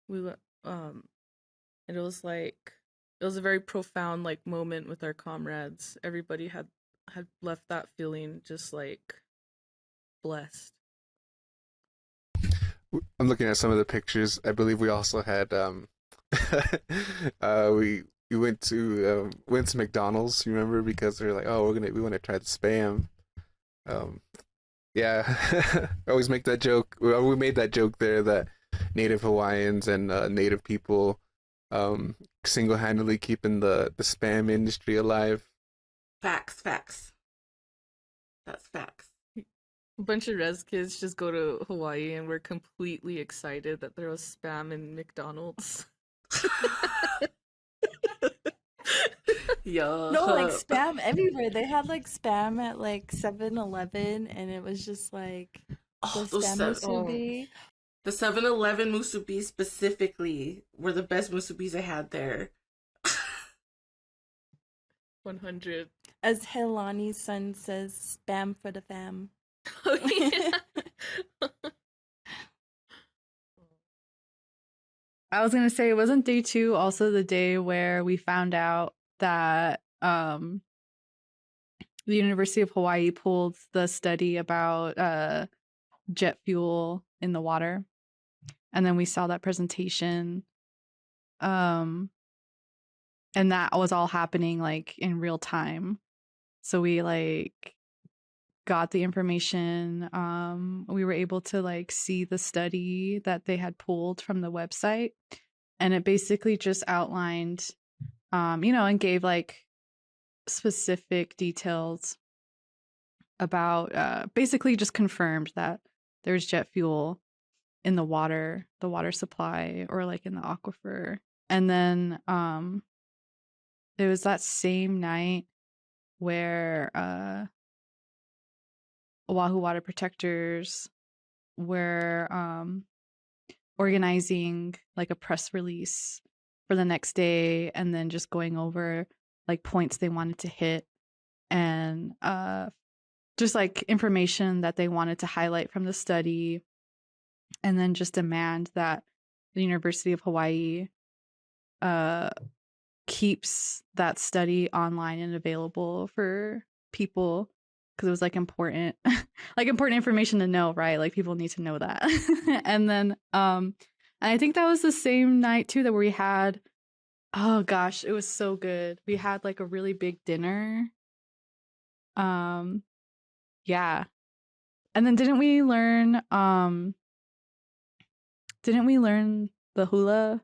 We went and it was a very profound like moment with our comrades. Everybody had left that feeling just like blessed. I'm looking at some of the pictures. I believe we also had we went to McDonald's, you remember, because they're like, oh, we want to try the spam. Um yeah. I always make that joke. We made that joke there that Native Hawaiians and Native people single-handedly keeping the spam industry alive. Facts. That's facts. A bunch of res kids just go to Hawaii and we're completely excited that there was spam in McDonald's. Yo. No, like spam everywhere. They had like spam at like 7-Eleven, and it was just like the those spam seven- musubi. The 7-Eleven musubi specifically were the best musubis I had there. 100. As Helani's son says, spam for the fam. Oh, yeah. I was going to say, wasn't day 2 also the day where we found out that the University of Hawaii pulled the study about jet fuel in the water? And then we saw that presentation. And that was all happening like in real time. So we like got the information. We were able to like see the study that they had pulled from the website, and it basically just outlined and gave like specific details about basically just confirmed that there's jet fuel in the water supply, or like in the aquifer. And then it was that same night where Oahu Water Protectors were organizing like a press release for the next day, and then just going over like points they wanted to hit, and just like information that they wanted to highlight from the study, and then just demand that the University of Hawaii keeps that study online and available for people, because it was like important like important information to know, right? Like people need to know that. And then and I think that was the same night too that we had, oh gosh, it was so good. We had like a really big dinner. Yeah. And then didn't we learn the hula?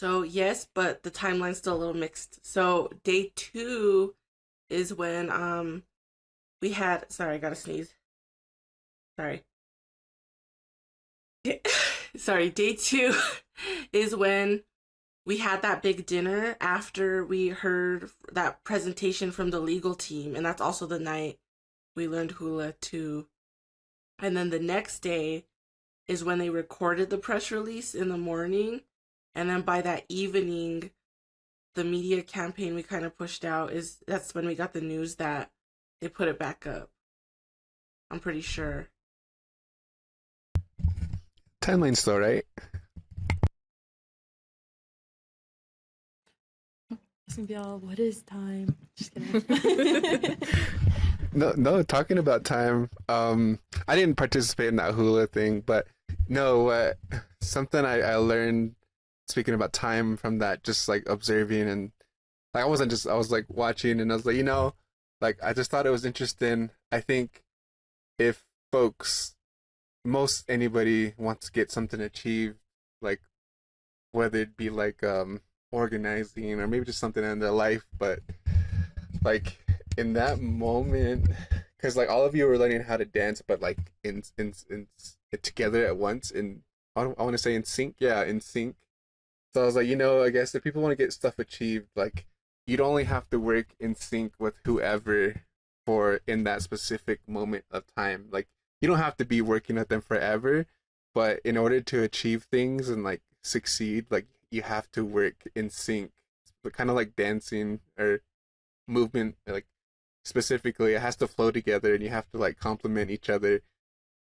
So yes, but the timeline's still a little mixed. So day 2 is when we had, sorry, I gotta sneeze. Sorry. Sorry, day 2 is when we had that big dinner after we heard that presentation from the legal team, and that's also the night we learned hula too. And then the next day is when they recorded the press release in the morning, and then by that evening, the media campaign we kind of pushed out that's when we got the news that they put it back up. I'm pretty sure. Timeline's still right. It's gonna be all, what is time? Just kidding. No, talking about time, I didn't participate in that hula thing, but no, something I learned speaking about time from that, just like observing, and like I was like watching, and I was like, like I just thought it was interesting. I think if most anybody wants to get something achieved, like whether it be like organizing or maybe just something in their life, but like in that moment, because like all of you were learning how to dance, but like in together at once, I want to say in sync, yeah, in sync. So I was like, I guess if people want to get stuff achieved, like you'd only have to work in sync with whoever for in that specific moment of time. Like you don't have to be working with them forever, but in order to achieve things and like succeed, like you have to work in sync. But kind of like dancing or movement, like specifically, it has to flow together, and you have to like complement each other.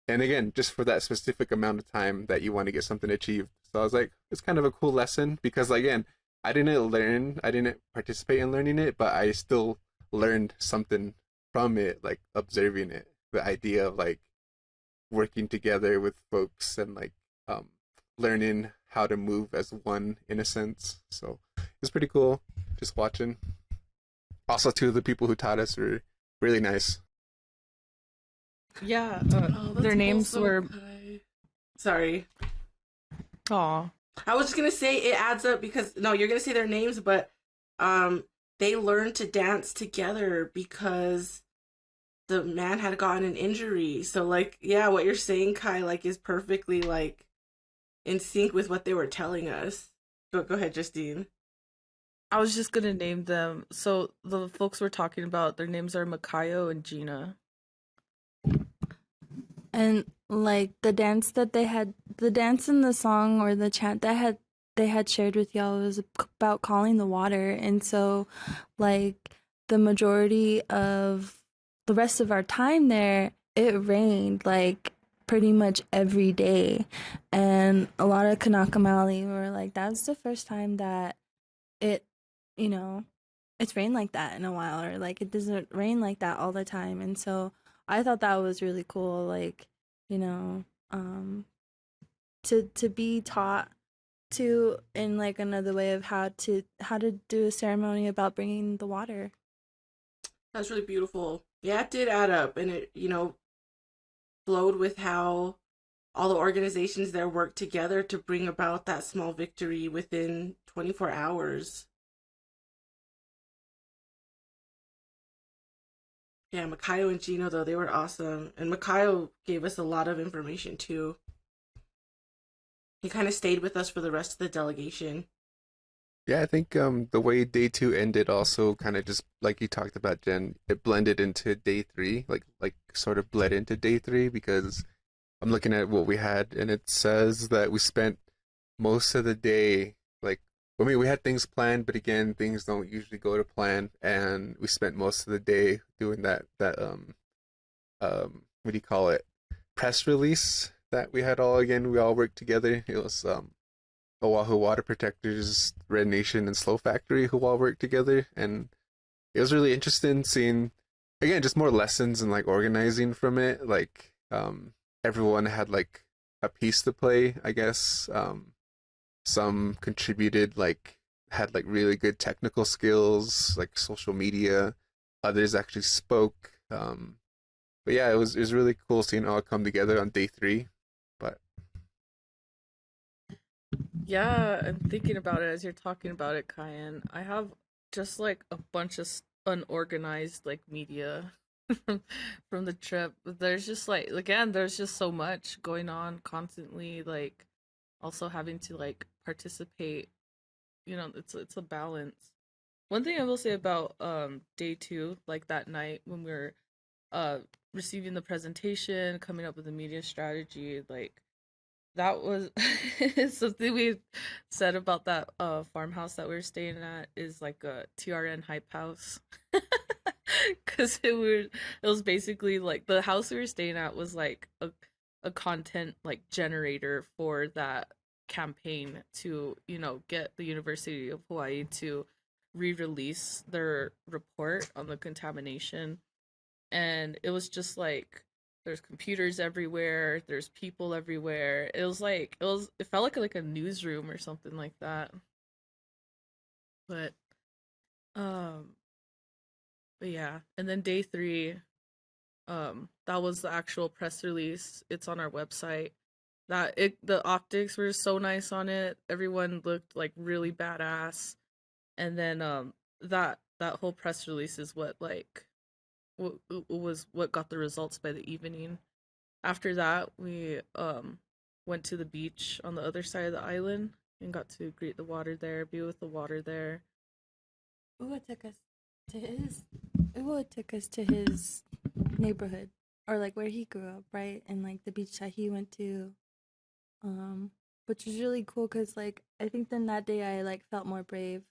And again, just for that specific amount of time that you want to get something achieved. So I was like, it's kind of a cool lesson because again, I didn't participate in learning it, but I still learned something from it, like observing it. The idea of like working together with folks and like learning how to move as one in a sense. So it's pretty cool just watching. Also, two of the people who taught us were really nice. Yeah, Oh, their that's names also were. Kai. Sorry. Aw. I was just gonna say it adds up because no, you're gonna say their names, but they learned to dance together because the man had gotten an injury. So like, yeah, what you're saying, Kai, like is perfectly like in sync with what they were telling us. Go ahead, Justine. I was just gonna name them. So the folks we're talking about, their names are Makayo and Gina. And like the dance in the song or the chant that they had shared with y'all was about calling the water. And so like the majority of the rest of our time there, it rained like pretty much every day. And a lot of Kānaka Maoli were like, that's the first time that it, it's rained like that in a while, or like it doesn't rain like that all the time. And so I thought that was really cool, like, you know, um, to be taught to in like another way of how to do a ceremony about bringing the water. That's really beautiful. Yeah, it did add up, and it flowed with how all the organizations there worked together to bring about that small victory within 24 hours. Yeah, Makayo and Gino, though, they were awesome. And Makayo gave us a lot of information, too. He kind of stayed with us for the rest of the delegation. Yeah, I think the way day 2 ended also kind of just like you talked about, Jen, it blended into day 3, like sort of bled into day 3 because I'm looking at what we had and it says that we spent most of the day like we had things planned, but again, things don't usually go to plan, and we spent most of the day doing that what do you call it? Press release that we all worked together. It was Oahu Water Protectors, Red Nation, and Slow Factory who all worked together, and it was really interesting seeing again just more lessons and like organizing from it. Like everyone had like a piece to play, I guess. Some contributed like had like really good technical skills, like social media. Others actually spoke. But yeah, it was really cool seeing it all come together on day 3. But Yeah, I'm thinking about it as you're talking about it, Kyan. I have just like a bunch of unorganized like media from from the trip. There's just like again, there's just so much going on constantly. Like also having to like participate. It's a balance. One thing I will say about day two, like that night when we were uh receiving the presentation, coming up with a media strategy, like that was something we said about that farmhouse that we were staying at is like a TRN hype house. Cause it was basically like the house we were staying at was like a content like generator for that campaign to, get the University of Hawaii to re-release their report on the contamination. And it was just like there's computers everywhere, there's people everywhere. It felt like a newsroom or something like that. But um but yeah, and then day 3, that was the actual press release. It's on our website. The optics were so nice on it. Everyone looked like really badass. And then that whole press release is what like was what got the results by the evening. After that, we went to the beach on the other side of the island and got to greet the water there, be with the water there. Ua took us to his Ua took us to his neighborhood, or like where he grew up, right? And like the beach that he went to, which was really cool because like I think then that day I like felt more brave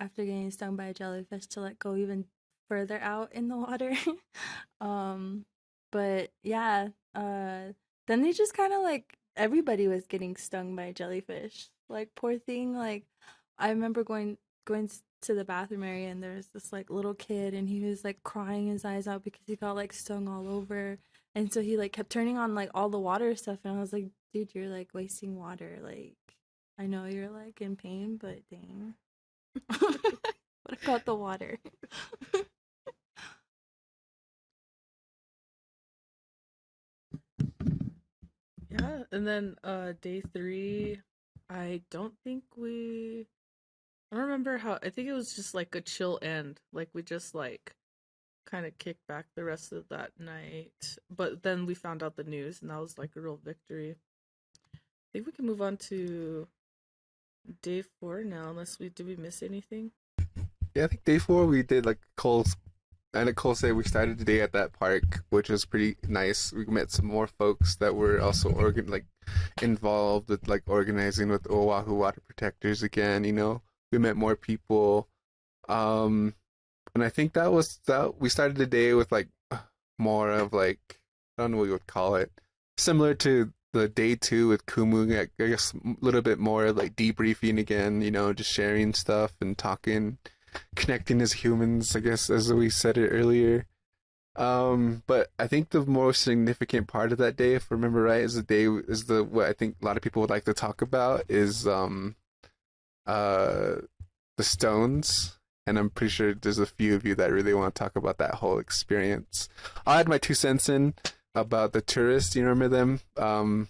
after getting stung by a jellyfish to let go even further out in the water. But yeah, then they just kind of like everybody was getting stung by jellyfish. Like poor thing. Like I remember going to the bathroom area and there was this like little kid and he was like crying his eyes out because he got like stung all over. And so he like kept turning on like all the water stuff and I was like, dude, you're like wasting water. Like I know you're like in pain, but dang. What about the water? Yeah, and then day 3, I don't think I don't remember how. I think it was just like a chill end. Like we just like kind of kicked back the rest of that night. But then we found out the news and that was like a real victory. I think we can move on to day 4 now, unless did we miss anything? Yeah, I think day 4 we did like Nicole said we started the day at that park, which was pretty nice. We met some more folks that were also involved with like organizing with Oahu Water Protectors again. We met more people, and I think that we started the day with like more of like I don't know what you would call it, similar to the day 2 with Kumu. I guess a little bit more like debriefing again. Just sharing stuff and talking, connecting as humans, I guess, as we said it earlier. But I think the most significant part of that day, if I remember right, what I think a lot of people would like to talk about is the stones. And I'm pretty sure there's a few of you that really want to talk about that whole experience. I had my 2 cents in about the tourists. You remember them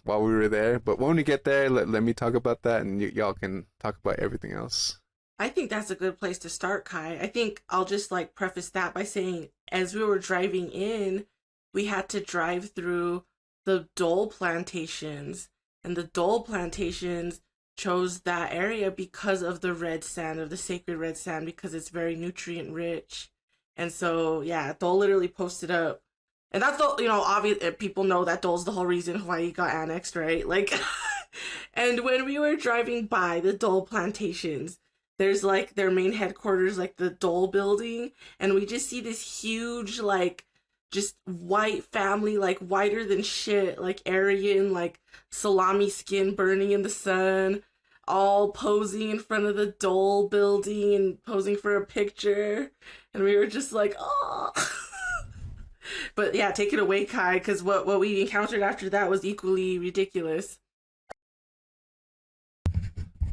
while we were there? But when we get there, let me talk about that, and y'all can talk about everything else. I think that's a good place to start, Kai. I think I'll just like preface that by saying as we were driving in, we had to drive through the dole plantations. And the dole plantations chose that area because of the red sand, of the sacred red sand, because it's very nutrient rich. And so, yeah, Dole literally posted up. And that's the, obvious, people know that Dole's the whole reason Hawaii got annexed, right? Like, and when we were driving by the Dole plantations, there's like their main headquarters, like the Dole building, and we just see this huge, like, just white family, like whiter than shit, like Aryan, like salami skin burning in the sun, all posing in front of the Dole building and posing for a picture. And we were just like, oh. But yeah, take it away, Kai, because what we encountered after that was equally ridiculous.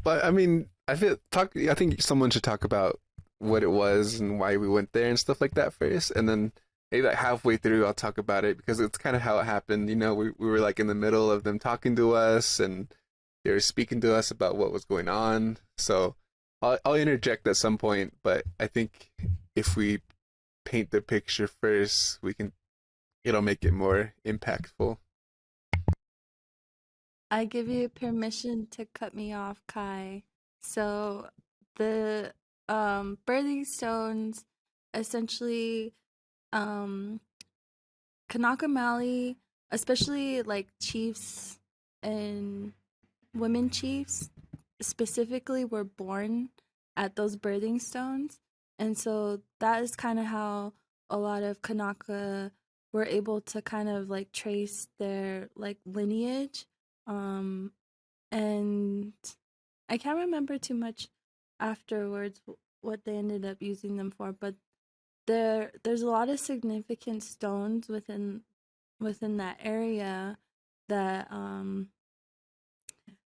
But I mean, I think someone should talk about what it was and why we went there and stuff like that first, and then maybe like halfway through I'll talk about it because it's kind of how it happened. We were like in the middle of them talking to us, and they were speaking to us about what was going on. So I'll interject at some point, but I think if we paint the picture first, it'll make it more impactful. I give you permission to cut me off, Kai. So the birthing stones essentially Kānaka Maoli, especially like chiefs and women chiefs specifically, were born at those birthing stones. And so that is kind of how a lot of Kanaka were able to kind of like trace their like lineage. And I can't remember too much afterwards what they ended up using them for, but there's a lot of significant stones within that area that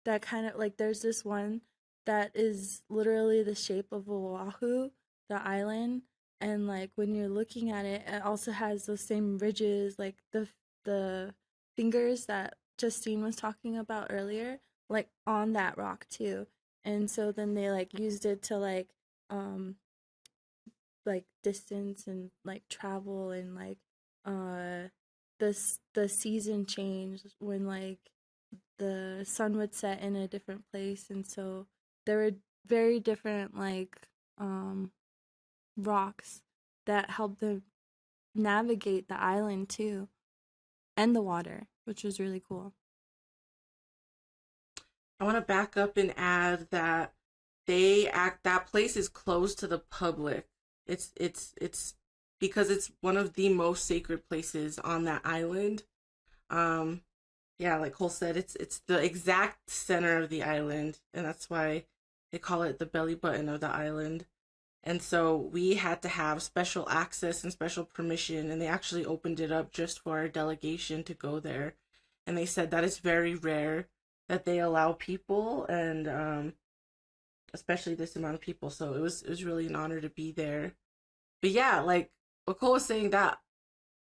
that kind of like, there's this one that is literally the shape of Oahu, the island, and like when you're looking at it, it also has those same ridges, like the fingers that Justine was talking about earlier, like on that rock too. And so then they like used it to like distance and like travel, and like the season changed when like the sun would set in a different place, and so there were very different like rocks that helped them navigate the island too, and the water, which was really cool. I want to back up and add that that place is closed to the public. It's because it's one of the most sacred places on that island. Yeah, like Cole said, it's the exact center of the island, and that's why they call it the belly button of the island. And so we had to have special access and special permission, and they actually opened it up just for our delegation to go there. And they said that it's very rare that they allow people, and especially this amount of people. So it was really an honor to be there. But yeah, like Nicole was saying, that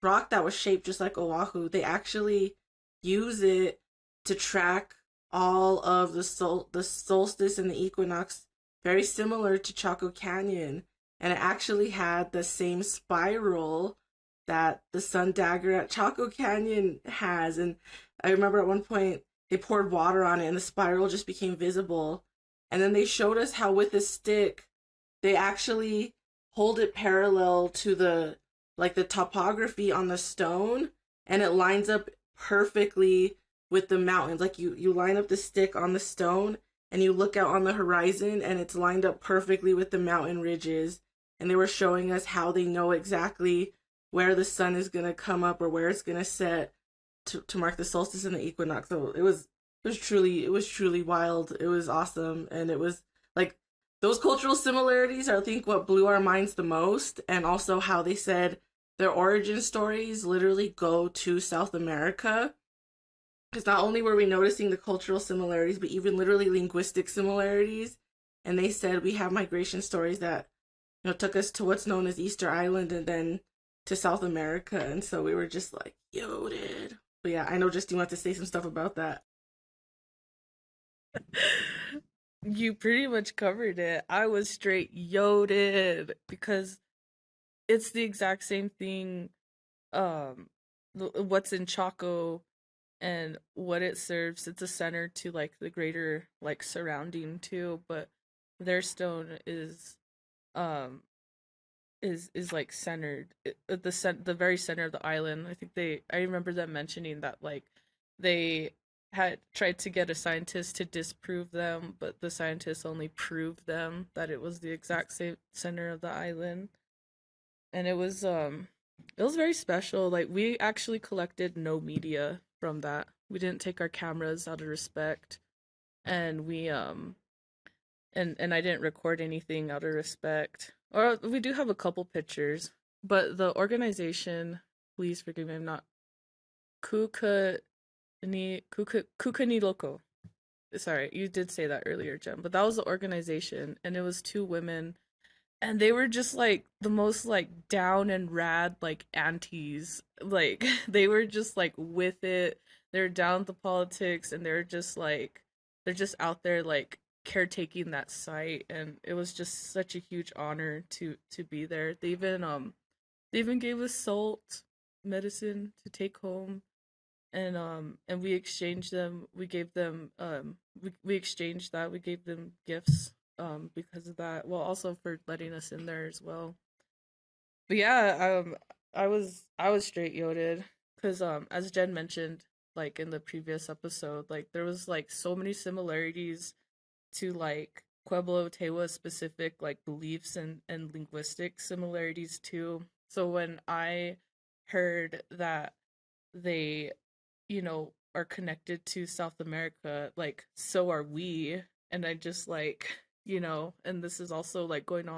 rock that was shaped just like Oahu, they actually use it to track all of the solstice and the equinox, very similar to Chaco Canyon. And it actually had the same spiral that the sun dagger at Chaco Canyon has. And I remember at one point they poured water on it and the spiral just became visible. And then they showed us how with a stick they actually hold it parallel to the topography on the stone, and it lines up perfectly with the mountains. Like you line up the stick on the stone and you look out on the horizon, and it's lined up perfectly with the mountain ridges. And they were showing us how they know exactly where the sun is going to come up or where it's going to set to mark the solstice and the equinox. So it was truly wild. It was awesome. And it was like those cultural similarities are, I think, what blew our minds the most. And also how they said their origin stories literally go to South America. Because not only were we noticing the cultural similarities, but even literally linguistic similarities. And they said we have migration stories that, took us to what's known as Easter Island and then to South America. And so we were just like, yo, dude. But yeah, I know Justine wanted to say some stuff about that. You pretty much covered it. I was straight yoded because it's the exact same thing. What's in Chaco and what it serves. It's a center to like the greater like surrounding too, but their stone is like centered at the very center of the island. I remember them mentioning that like they had tried to get a scientist to disprove them, but the scientists only proved them that it was the exact same center of the island. And it was very special. Like we actually collected no media from that. We didn't take our cameras out of respect, and we and I didn't record anything out of respect. Or we do have a couple pictures, but the organization, please forgive me, I'm not Kukani Loco. Sorry, you did say that earlier, Jem, but that was the organization, and it was two women, and they were just like the most like down and rad like aunties. Like they were just like with it. They're down with the politics, and they're just like they're just out there like caretaking that site, and it was just such a huge honor to be there. They even gave us salt medicine to take home, and we exchanged them. We gave them we exchanged that. We gave them gifts because of that. Well, also for letting us in there as well. But yeah, I was straight yoded because as Jen mentioned, like in the previous episode, like there was like so many similarities to like Pueblo Tewa specific like beliefs and linguistic similarities too. So when I heard that they, are connected to South America, like so are we, and I just like, and this is also like going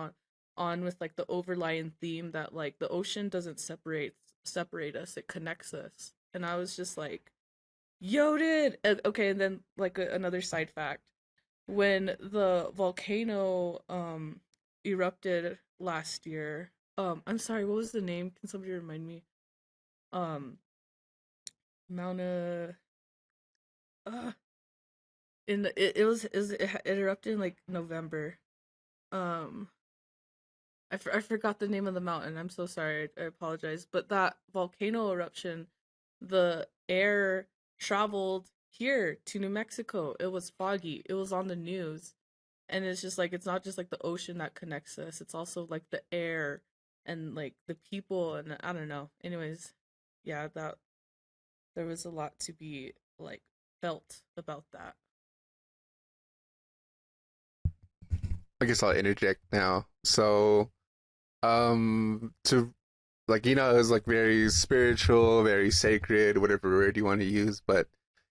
on with like the overlying theme that like the ocean doesn't separate us, it connects us. And I was just like, yo, did okay. And then like another side fact, when the volcano erupted last year, I'm sorry, what was the name? Can somebody remind me? um Mount in the, it erupted in like November. um I forgot the name of the mountain. I'm so sorry. I apologize. But that volcano eruption, the air traveled here to New Mexico. It was foggy. It was on the news. And it's just like, it's not just like the ocean that connects us. It's also like the air and like the people, and I don't know. Anyways, yeah, that there was a lot to be like felt about that. I guess I'll interject now. So, to like, it was like very spiritual, very sacred, whatever word you want to use, but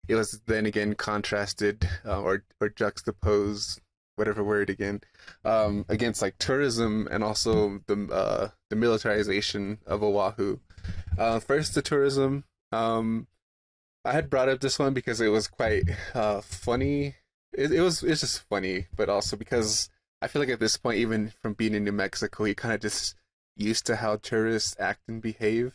it was then again contrasted, or juxtaposed, whatever word again, against like tourism and also the militarization of Oahu. First, the tourism. I had brought up this one because it was quite funny. It's just funny, but also because I feel like at this point, even from being in New Mexico, you kind of just used to how tourists act and behave.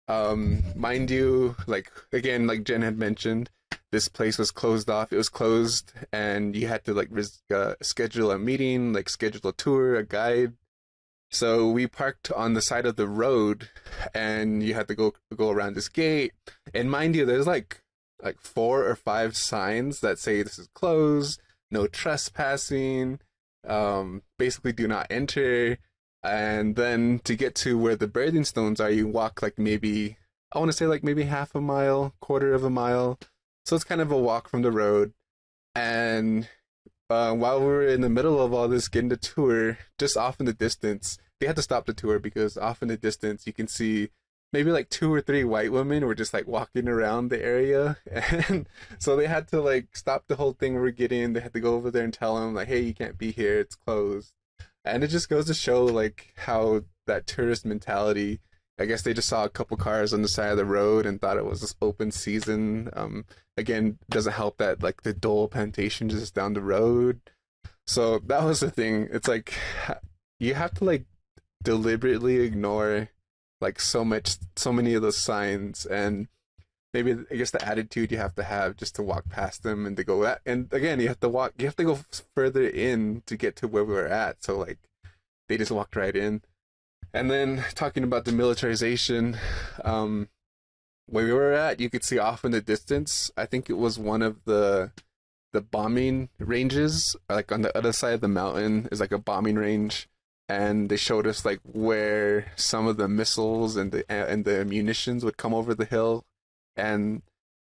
Mind you, like again, like Jen had mentioned, this place was closed off. It was closed, and you had to like schedule a meeting, like schedule a tour, a guide. So we parked on the side of the road, and you had to go around this gate. And mind you, there's like 4 or 5 signs that say this is closed, no trespassing, basically do not enter. And then to get to where the birthing stones are, you walk like maybe, I want to say like maybe half a mile, quarter of a mile. So it's kind of a walk from the road. And while we were in the middle of all this, getting the tour, just off in the distance, they had to stop the tour because off in the distance you can see maybe like 2 or 3 white women were just like walking around the area. And so they had to like stop the whole thing we were getting. They had to go over there and tell them like, hey, you can't be here, it's closed. And it just goes to show like how that tourist mentality, I guess they just saw a couple cars on the side of the road and thought it was this open season. Again, doesn't help that like the Dole plantation just down the road. So that was the thing. It's like you have to like deliberately ignore like so many of those signs, and maybe I guess the attitude you have to have just to walk past them and to go at, and again you have to go further in to get to where we were at. So like they just walked right in. And then talking about the militarization, where we were at, you could see off in the distance, I think it was one of the bombing ranges, like on the other side of the mountain is like a bombing range. And they showed us like where some of the missiles and the munitions would come over the hill. And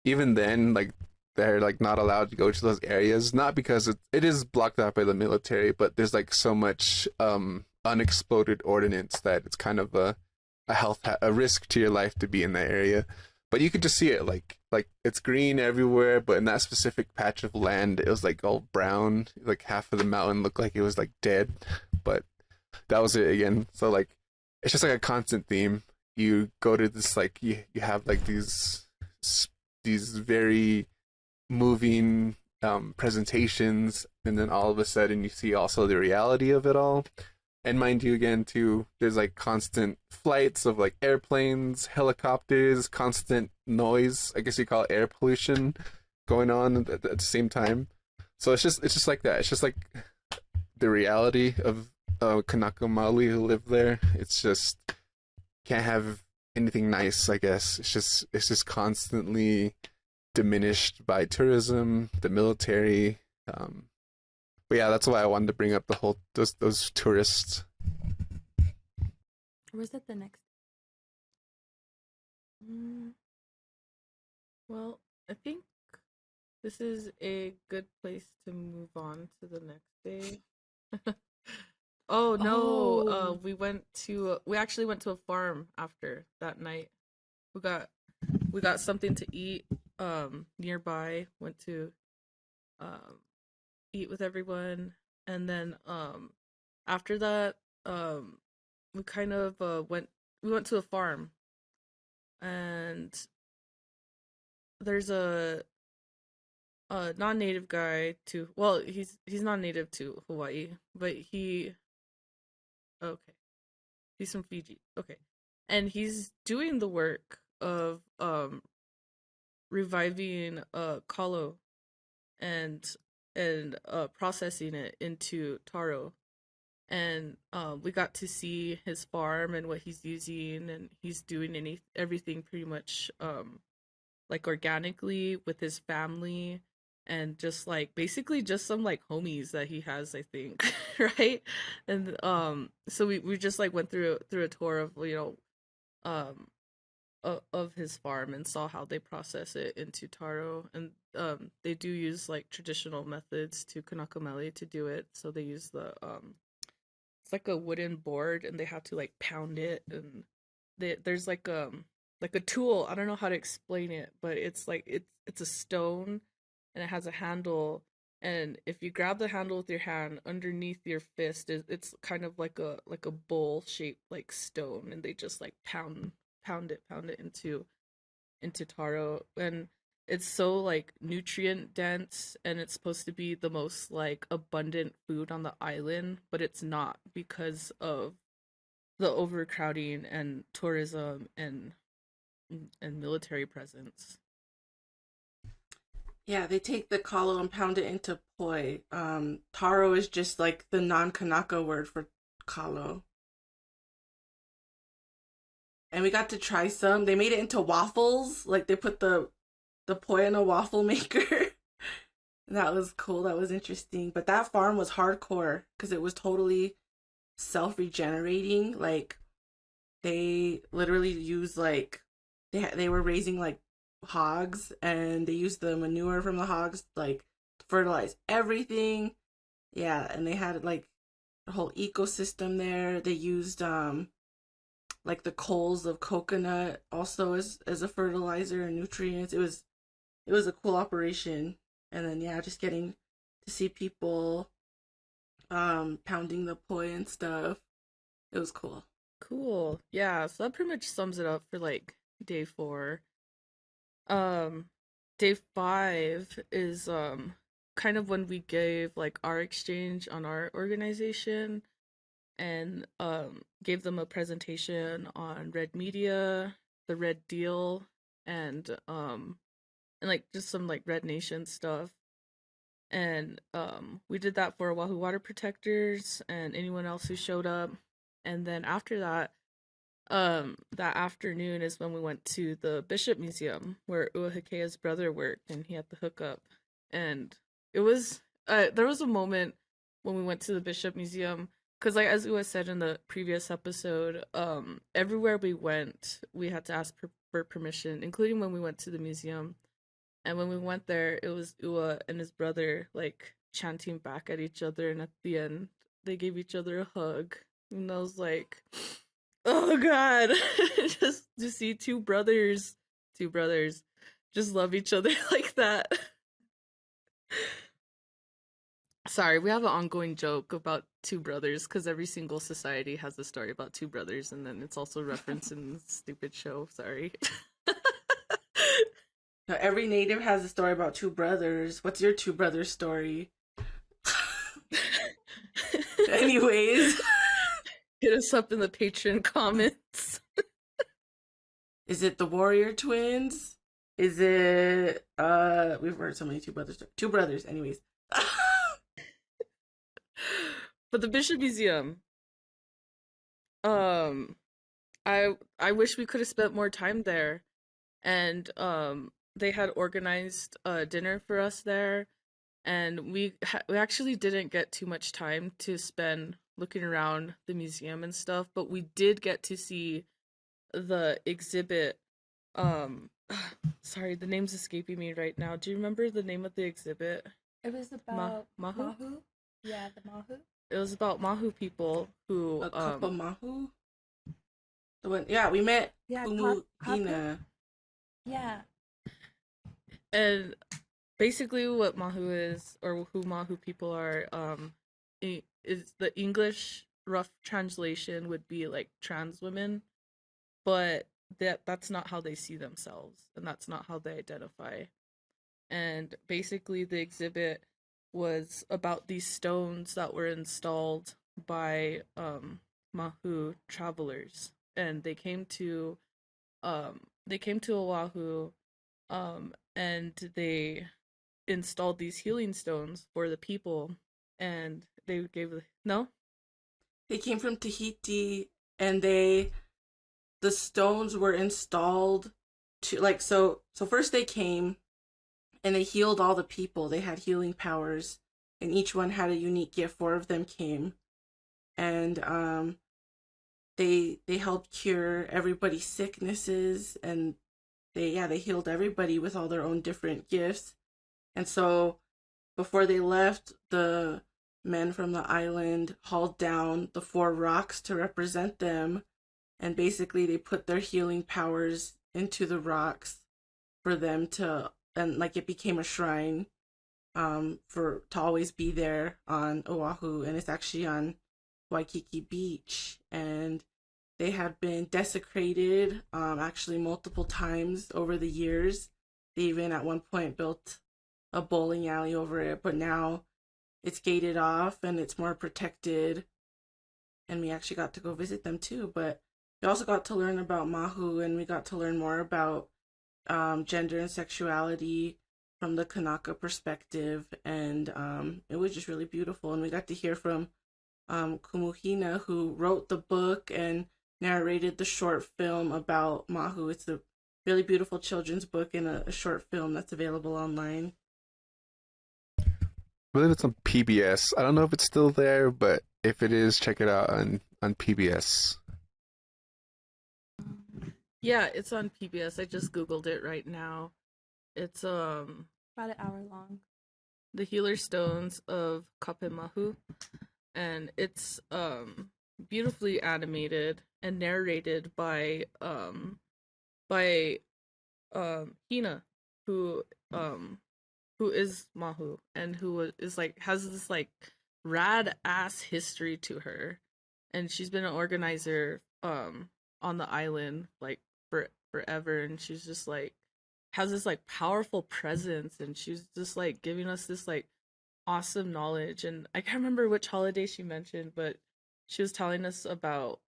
even then, like they're like not allowed to go to those areas, not because it is blocked out by the military, but there's like so much unexploded ordnance that it's kind of a risk to your life to be in that area. But you could just see it like it's green everywhere, but in that specific patch of land it was like all brown, like half of the mountain looked like it was like dead. But that was it again. So like it's just like a constant theme. You go to this like you have like these very moving presentations, and then all of a sudden you see also the reality of it all. And mind you, again, too, there's like constant flights of like airplanes, helicopters, constant noise. I guess you call it air pollution going on at the same time. So it's just like that. It's just like the reality of Kānaka Maoli who live there. It's just can't have anything nice, I guess. It's just constantly diminished by tourism, the military. But yeah, that's why I wanted to bring up the whole those tourists. Or was that the next? Well, I think this is a good place to move on to the next day. Oh no, Oh. we actually went to a farm after that night. We got something to eat nearby, went to eat with everyone, and then after that we kind of we went to a farm, and there's a non-native guy to, well, he's not native to Hawaii, but okay, he's from Fiji. Okay. And he's doing the work of reviving kalo and processing it into taro. And we got to see his farm and what he's using, and he's doing everything pretty much like organically with his family, and just like basically just some like homies that he has, I think. Right. And so we just like went through a tour of, of his farm, and saw how they process it into taro. And they do use like traditional methods to Kānaka Maoli to do it. So they use the it's like a wooden board, and they have to like pound it, and there's like a tool. I don't know how to explain it, but it's like it's a stone, and it has a handle, and if you grab the handle with your hand, underneath your fist it's kind of like a bowl shaped like stone, and they just like pound it into taro. And it's so like nutrient dense, and it's supposed to be the most like abundant food on the island, but it's not, because of the overcrowding and tourism and military presence. Yeah, they take the kalo and pound it into poi. Taro is just like the non-Kanaka word for kalo. And we got to try some. They made it into waffles. Like they put the poi in a waffle maker. And that was cool. That was interesting. But that farm was hardcore because it was totally self-regenerating. Like they literally used like they were raising like hogs, and they used the manure from the hogs like to fertilize everything. Yeah, and they had like a whole ecosystem there. They used like the coals of coconut also as a fertilizer and nutrients. It was a cool operation. And then yeah, just getting to see people pounding the poi and stuff. It was cool. Cool. Yeah, so that pretty much sums it up for like day 4. Day 5 is kind of when we gave like our exchange on our organization, and gave them a presentation on red media, the red deal, and like just some like Red Nation stuff. And we did that for Oahu Water Protectors and anyone else who showed up. And then after that, that afternoon is when we went to the Bishop Museum where Uahakea's brother worked, and he had the hookup. And it was there was a moment when we went to the Bishop Museum, because like as Ua said in the previous episode, everywhere we went we had to ask for permission, including when we went to the museum. And when we went there, it was Ua and his brother like chanting back at each other, and at the end they gave each other a hug. And I was like, oh god. Just to see two brothers just love each other like that. Sorry, we have an ongoing joke about two brothers, because every single society has a story about two brothers, and then it's also referenced in the stupid show. Sorry. Now, every native has a story about two brothers. What's your two brothers story? Anyways. Hit us up in the Patreon comments. Is it the Warrior Twins? Is it we've heard so many two brothers. Anyways. But the Bishop Museum, um, I wish we could have spent more time there, and they had organized a dinner for us there, and we actually didn't get too much time to spend looking around the museum and stuff, but we did get to see the exhibit. Um, sorry, the name's escaping me right now. Do you remember the name of the exhibit? It was about Mahu? Mahu. Yeah, the Mahu. It was about Mahu people who A cup of mahu. The one, yeah, we met Yeah, Kumuhina. Yeah. and basically what Mahu is, or who Mahu people are, is the English rough translation would be like trans women, but that's not how they see themselves, and that's not how they identify. And basically the exhibit was about these stones that were installed by Mahu travelers, and they came to Oahu, and they installed these healing stones for the people, and they gave no. They came from Tahiti, and the stones were installed to like so first they came and they healed all the people. They had healing powers, and each one had a unique gift. Four of them came, and they helped cure everybody's sicknesses, and they healed everybody with all their own different gifts. And so before they left, the men from the island hauled down the four rocks to represent them, and basically they put their healing powers into the rocks for them to, and like it became a shrine for to always be there on Oahu, and it's actually on Waikiki Beach, and they have been desecrated actually multiple times over the years. They even at one point built a bowling alley over it, but now it's gated off and it's more protected, and we actually got to go visit them too. But we also got to learn about Mahu, and we got to learn more about gender and sexuality from the Kānaka perspective, and it was just really beautiful. And we got to hear from Kumuhina, who wrote the book and narrated the short film about Mahu. It's a really beautiful children's book and a short film that's available online. I believe it's on PBS. I don't know if it's still there, but if it is, check it out on PBS. Yeah, it's on PBS. I just googled it right now. It's About an hour long. The Healer Stones of Kapemahu, and it's beautifully animated and narrated by Hina, who is Mahu, and who is like has this like rad ass history to her, and she's been an organizer on the island like for forever, and she's just like has this like powerful presence, and she's just like giving us this like awesome knowledge. And I can't remember which holiday she mentioned, but she was telling us about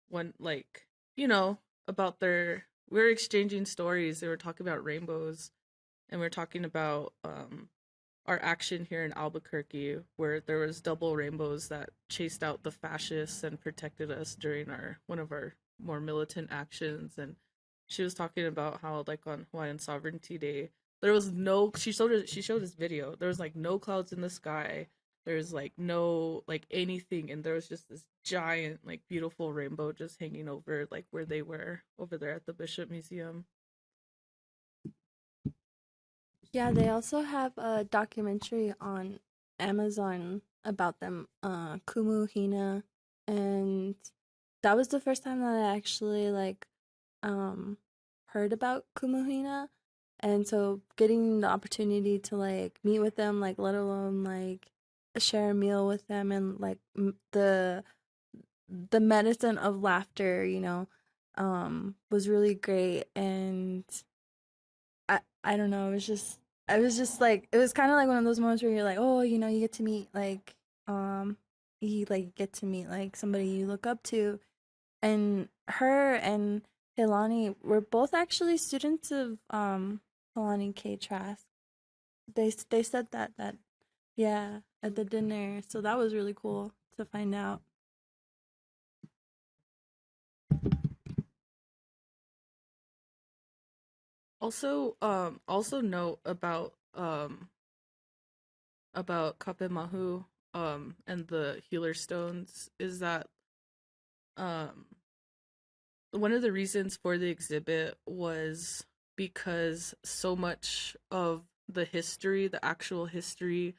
when like about their we were exchanging stories. They were talking about rainbows, and we are talking about our action here in Albuquerque, where there was double rainbows that chased out the fascists and protected us during one of our more militant actions. And she was talking about how like on Hawaiian Sovereignty Day, there was no she showed this video. There was like no clouds in the sky. There's like no like anything, and there was just this giant like beautiful rainbow just hanging over like where they were over there at the Bishop Museum. Yeah, they also have a documentary on Amazon about them, Kumuhina, and that was the first time that I actually like heard about Kumuhina, and so getting the opportunity to like meet with them, like let alone like share a meal with them, and like the medicine of laughter, was really great. And I don't know, I was just like it was kind of like one of those moments where you're like, oh, you get to meet like you like get to meet like somebody you look up to. And her and Hilani were both actually students of Hilani K. Trask. They said that Yeah, at the dinner. So that was really cool to find out. Also note about Kapemahu and the healer stones is that um one of the reasons for the exhibit was because so much of the history, the actual history,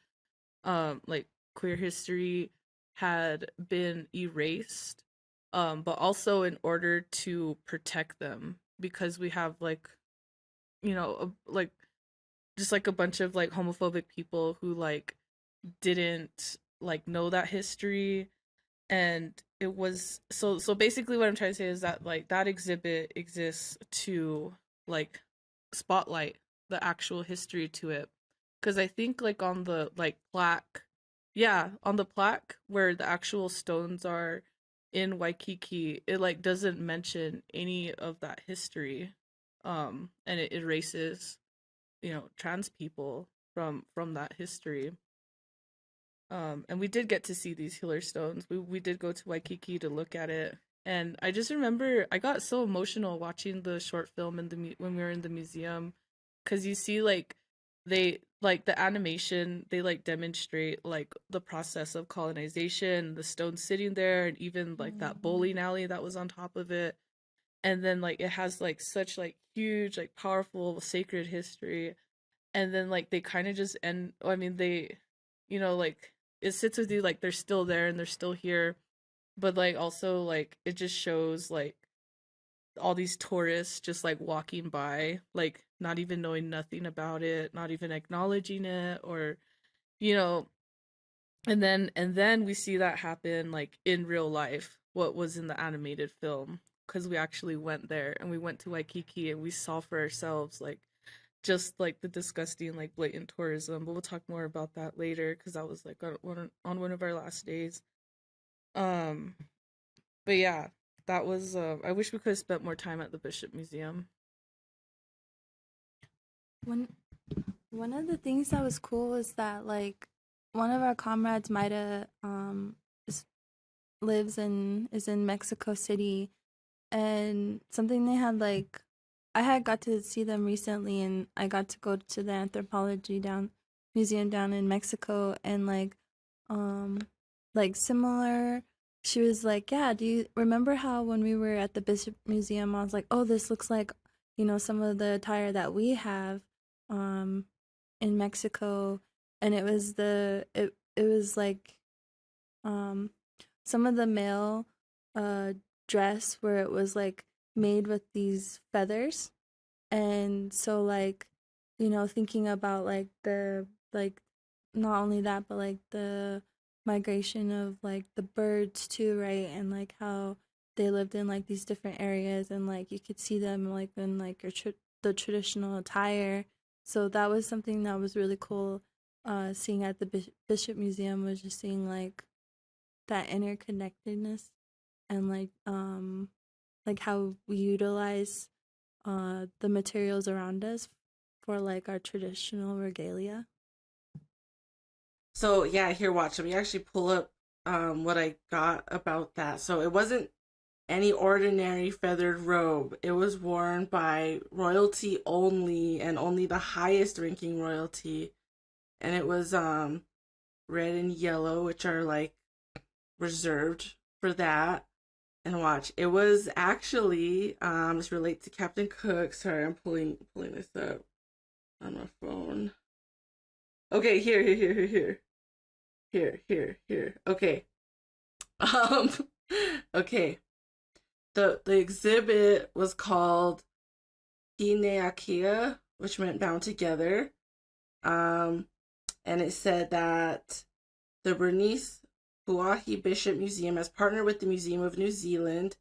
like queer history, had been erased, but also in order to protect them, because we have like, like just like a bunch of like homophobic people who like didn't like know that history. And it was so basically what I'm trying to say is that like that exhibit exists to like spotlight the actual history to it, because I think like on the like plaque, yeah, on the plaque where the actual stones are in Waikiki, it like doesn't mention any of that history, and it erases, trans people from that history. And we did get to see these healer stones. We did go to Waikiki to look at it, and I just remember I got so emotional watching the short film in when we were in the museum, because you see like they like the animation, they like demonstrate like the process of colonization, the stone sitting there, and even like that bowling alley that was on top of it. And then like it has like such like huge like powerful sacred history, and then like they kind of just end, I mean they, like it sits with you like they're still there and they're still here, but like also like it just shows like all these tourists just like walking by, like not even knowing nothing about it, not even acknowledging it, or you know and then we see that happen like in real life, what was in the animated film, because we actually went there and we went to Waikiki and we saw for ourselves like just like the disgusting like blatant tourism. But we'll talk more about that later, because that was like on one of our last days. um but yeah, that was I wish we could have spent more time at the Bishop Museum. One of the things that was cool was that like one of our comrades, Maida, is, lives in is in Mexico City, and something they had like I had got to see them recently, and I got to go to the anthropology museum down in Mexico, and like similar. She was like, "Yeah, do you remember how when we were at the Bishop Museum, I was like, oh, this looks like, some of the attire that we have, um, in Mexico," and it was like, um, some of the male, uh, dress where it was like made with these feathers, and so like, thinking about like the like not only that, but like the migration of like the birds too, right? And like how they lived in like these different areas, and like you could see them like in like the traditional attire. So that was something that was really cool, seeing at the Bishop Museum, was just seeing like that interconnectedness, and like how we utilize the materials around us for like our traditional regalia. So yeah, here, watch. Let me actually pull up what I got about that. So it wasn't any ordinary feathered robe. It was worn by royalty only, and only the highest ranking royalty. And it was red and yellow, which are like reserved for that. And watch, it was actually this relates to Captain Cook. Sorry, I'm pulling this up on my phone. Okay, here. Okay. Um okay. The exhibit was called Hineakia, which meant bound together. And it said that the Bernice Huahi Bishop Museum has partnered with the Museum of New Zealand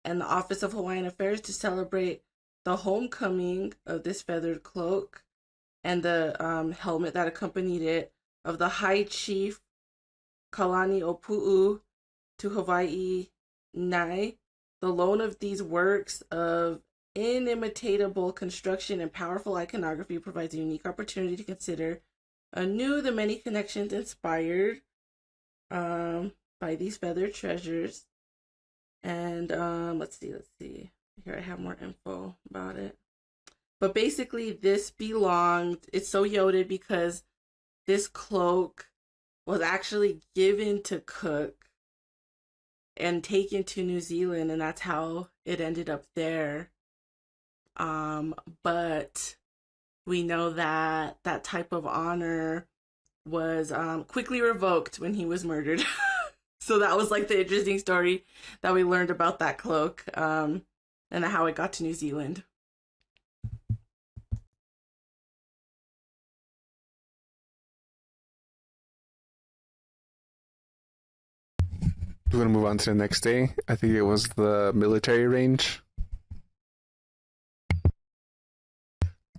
and the Office of Hawaiian Affairs to celebrate the homecoming of this feathered cloak and the helmet that accompanied it of the High Chief Kalani Opu'u to Hawaii Nai. The loan of these works of inimitable construction and powerful iconography provides a unique opportunity to consider anew the many connections inspired by these feathered treasures. And let's see. Here I have more info about it. But basically, this belonged, it's so yoded because this cloak was actually given to Cook and taken to New Zealand, and that's how it ended up there. But we know that that type of honor was quickly revoked when he was murdered. So that was like the interesting story that we learned about that cloak, and how it got to New Zealand. We're going to move on to the next day. I think it was the military range.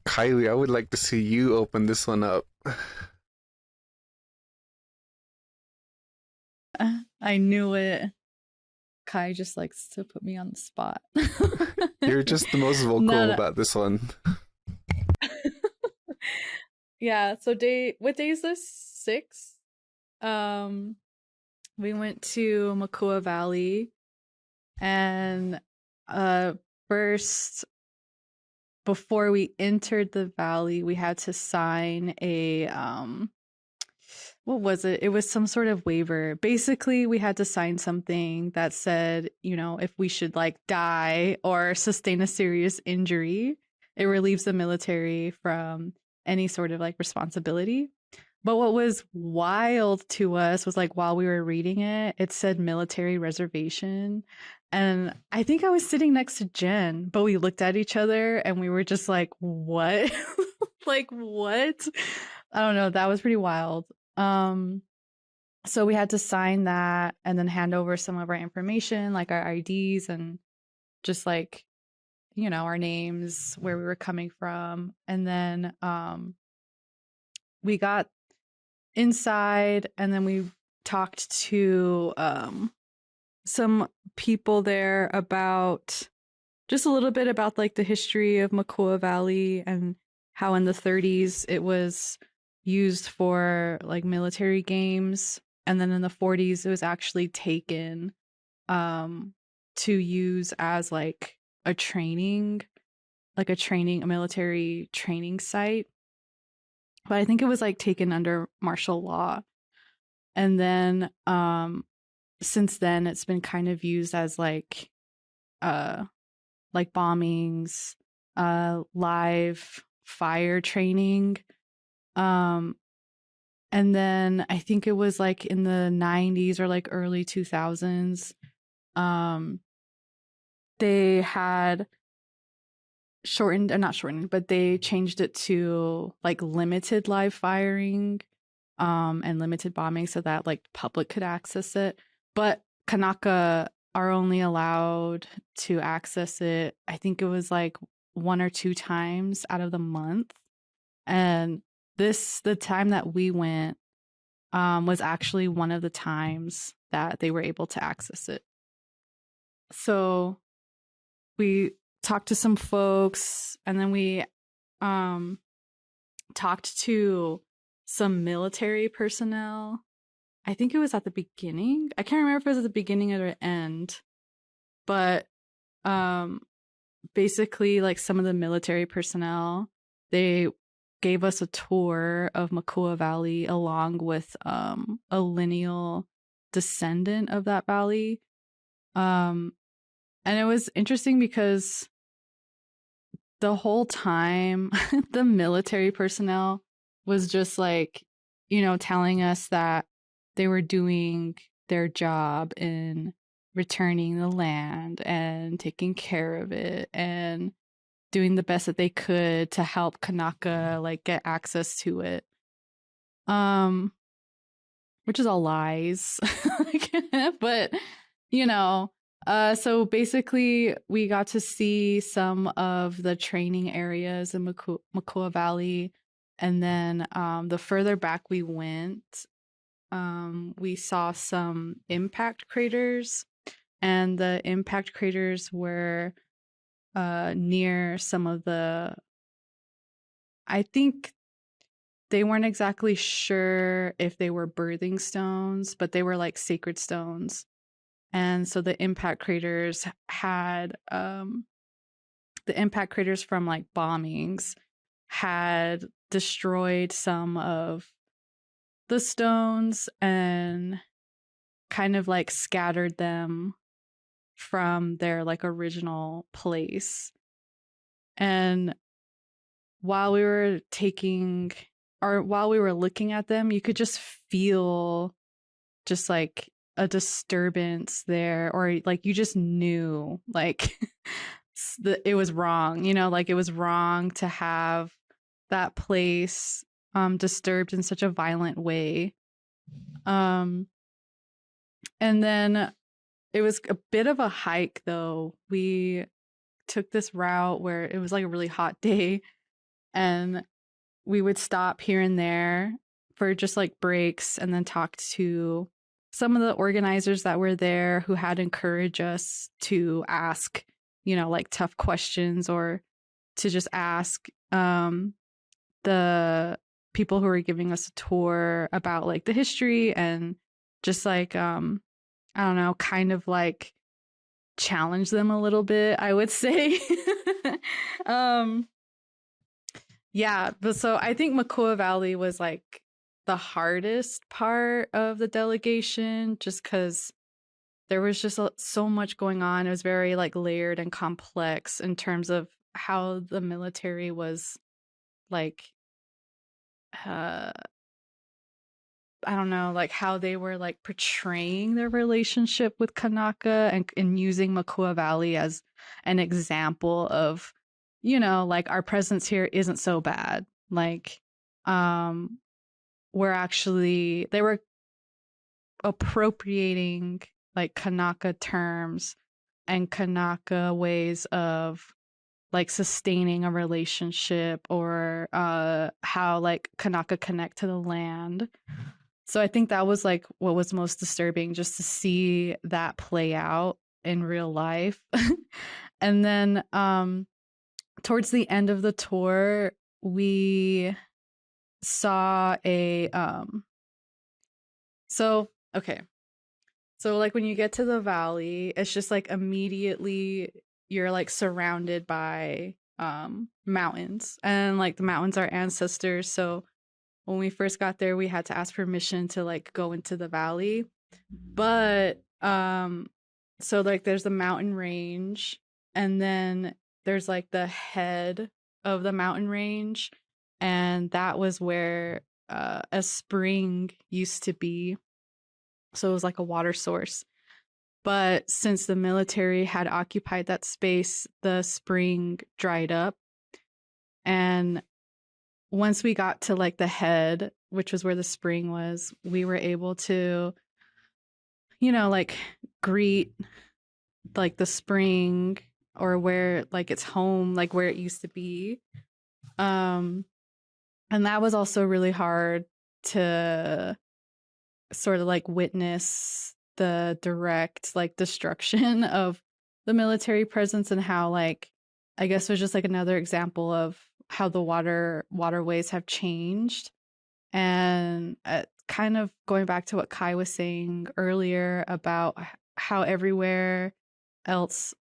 Kylie, I would like to see you open this one up. I knew it. Kai just likes to put me on the spot. You're just the most vocal about this one. Yeah, so what day is this? 6? We went to Makua Valley, and first, before we entered the valley, we had to sign a what was it? It was some sort of waiver. Basically, we had to sign something that said, if we should like die or sustain a serious injury, it relieves the military from any sort of like responsibility. But what was wild to us was like while we were reading it, it said military reservation. And I think I was sitting next to Jen, but we looked at each other and we were just like, what? Like, what? I don't know. That was pretty wild. So we had to sign that and then hand over some of our information, like our IDs and just like, our names, where we were coming from. And then we got inside, and then we talked to some people there about just a little bit about like the history of Makua Valley and how in the 30s it was used for like military games, and then in the 40s it was actually taken to use as like a military training site. But I think it was like taken under martial law. And then since then it's been kind of used as like bombings, live fire training. And then I think it was like in the 90s or like early 2000s, they had not shortened, but they changed it to like limited live firing and limited bombing so that like public could access it. But Kānaka are only allowed to access it, I think it was like 1 or 2 times out of the month. And the time that we went was actually one of the times that they were able to access it. So we talked to some folks, and then we talked to some military personnel. I think it was at the beginning. I can't remember if it was at the beginning or the end, but basically like some of the military personnel, they gave us a tour of Makua Valley along with a lineal descendant of that valley. And it was interesting because the whole time the military personnel was just like, telling us that they were doing their job in returning the land and taking care of it and doing the best that they could to help Kānaka like get access to it. Which is all lies. But so basically we got to see some of the training areas in Makua Valley, and then the further back we went, we saw some impact craters, and the impact craters were near some of the, I think they weren't exactly sure if they were birthing stones, but they were like sacred stones. And so the impact craters had the impact craters from like bombings had destroyed some of the stones and kind of like scattered them from their like original place. And while we were looking at them, you could just feel just like a disturbance there, or like you just knew like it was wrong, like it was wrong to have that place disturbed in such a violent way. And then it was a bit of a hike though. We took this route where it was like a really hot day, and we would stop here and there for just like breaks and then talk to some of the organizers that were there who had encouraged us to ask, like tough questions, or to just ask the people who were giving us a tour about like the history, and just like I don't know, kind of like challenge them a little bit, I would say. Yeah, but so I think Makua Valley was like the hardest part of the delegation, just because there was just so much going on. It was very like layered and complex in terms of how the military was like I don't know, like how they were like portraying their relationship with Kānaka, and using Makua Valley as an example of, like our presence here isn't so bad. Like, they were appropriating like Kānaka terms and Kānaka ways of like sustaining a relationship, or how like Kānaka connect to the land. So I think that was like what was most disturbing, just to see that play out in real life. And then towards the end of the tour, we saw a so like when you get to the valley, it's just like immediately you're like surrounded by mountains, and like the mountains are ancestors. So when we first got there, we had to ask permission to like go into the valley. But so like there's the mountain range, and then there's like the head of the mountain range, and that was where a spring used to be. So it was like a water source. But since the military had occupied that space, the spring dried up. And once we got to like the head, which was where the spring was, we were able to, like greet like the spring, or where like its home, like where it used to be. And that was also really hard to sort of like witness the direct like destruction of the military presence, and how like I guess it was just like another example of how the waterways have changed. And kind of going back to what Kai was saying earlier about how everywhere else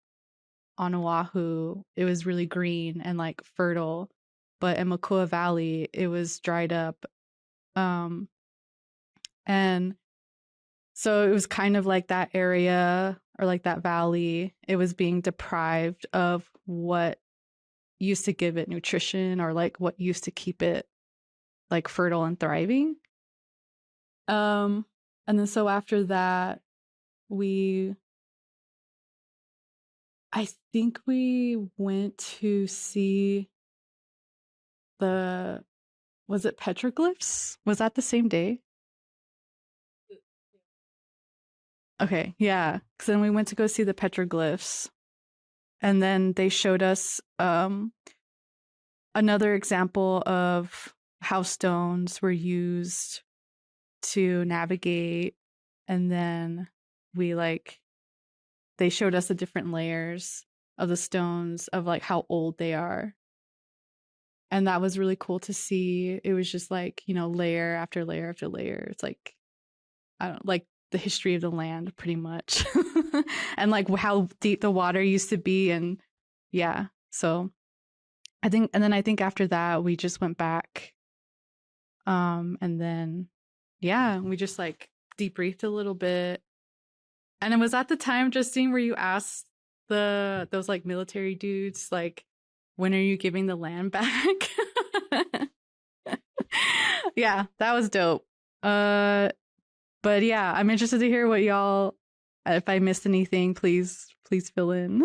on Oahu it was really green and like fertile, but in Makua Valley it was dried up. And so it was kind of like that area, or like that valley, it was being deprived of what used to give it nutrition, or like what used to keep it like fertile and thriving. And then so after that, I think we went to see was it petroglyphs? Was that the same day? Okay, yeah. Because then we went to go see the petroglyphs, and then they showed us another example of how stones were used to navigate. And then they showed us the different layers of the stones, of like how old they are. And that was really cool to see. It was just like, layer after layer after layer. It's like, I don't like the history of the land pretty much. And like how deep the water used to be. And yeah, so I think after that we just went back. And then, yeah, we just like debriefed a little bit. And it was at the time, Justine, where you asked those like military dudes, like, when are you giving the land back? Yeah, that was dope. But yeah, I'm interested to hear what y'all, if I missed anything, please fill in.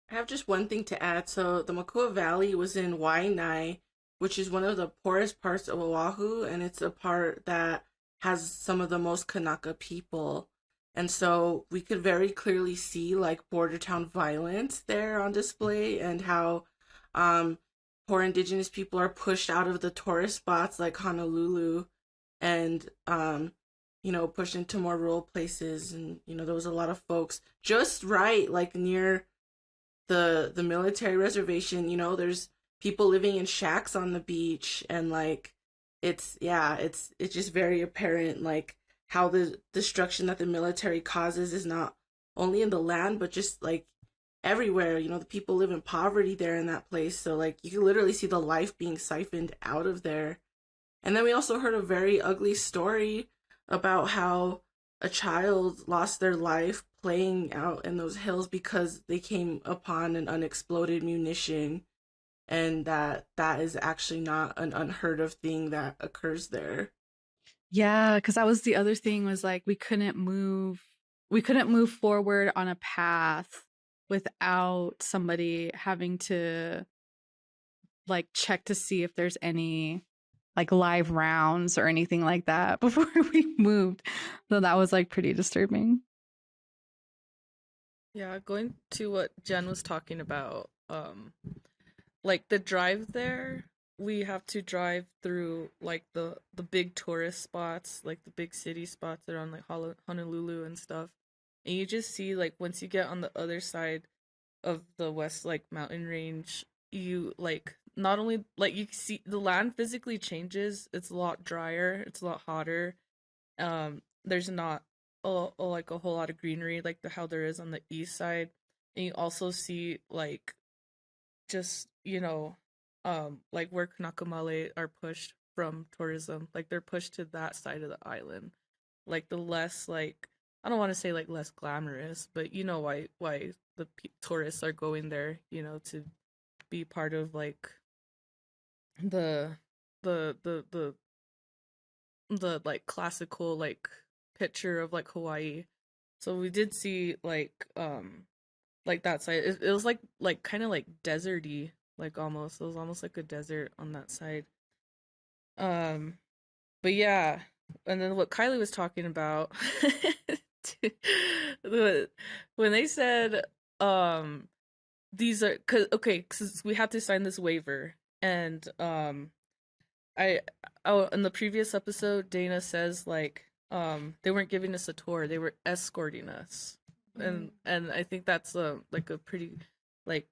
I have just one thing to add. So the Makua Valley was in Waianae, which is one of the poorest parts of Oahu, and it's a part that has some of the most Kānaka people. And so we could very clearly see like border town violence there on display, and how poor indigenous people are pushed out of the tourist spots like Honolulu, and pushed into more rural places. And there was a lot of folks just right like near the military reservation. There's people living in shacks on the beach, and like it's just very apparent like how the destruction that the military causes is not only in the land but just like everywhere. The people live in poverty there in that place, so like you can literally see the life being siphoned out of there. And then we also heard a very ugly story about how a child lost their life playing out in those hills because they came upon an unexploded munition, and that is actually not an unheard of thing that occurs there. Yeah, because that was the other thing, was like we couldn't move forward on a path without somebody having to like check to see if there's any like live rounds or anything like that before we moved. So that was like pretty disturbing. Yeah, going to what Jen was talking about, like the drive there, we have to drive through like the big tourist spots, like the big city spots around like Honolulu and stuff. And you just see like once you get on the other side of the west like mountain range, you like not only like you see the land physically changes. It's a lot drier, it's a lot hotter. There's not like a whole lot of greenery like how there is on the east side. And you also see like just like where Kānaka Maoli are pushed from tourism, like they're pushed to that side of the island, like the less like, I don't want to say like less glamorous, but why the tourists are going there, to be part of like the the like classical like picture of like Hawaii. So we did see like that side. It was like kind of like deserty, like almost. It was almost like a desert on that side. Um, but yeah, and then what Kylie was talking about, when they said these are because we had to sign this waiver, and I in the previous episode Dana says like they weren't giving us a tour, they were escorting us. And I think that's like a pretty like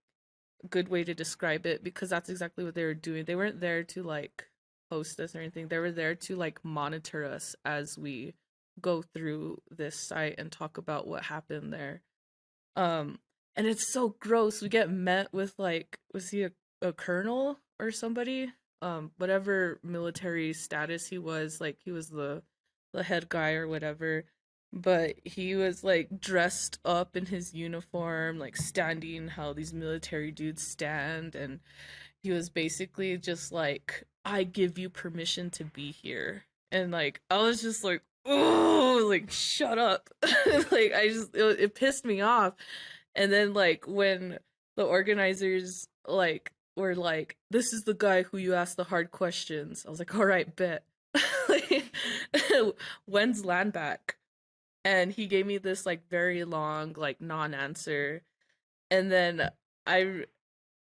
good way to describe it, because that's exactly what they were doing. They weren't there to like host us or anything. They were there to like monitor us as we go through this site and talk about what happened there. And it's so gross. We get met with like, was he a colonel or somebody? Whatever military status he was, like he was the head guy or whatever. But he was like dressed up in his uniform, like standing how these military dudes stand, and he was basically just like, I give you permission to be here. And like I was just like, oh, like shut up. Like it pissed me off. And then like when the organizers like were like, this is the guy who you ask the hard questions, I was like, all right, bet. Like, when's land back? And he gave me this like very long like non-answer. And then I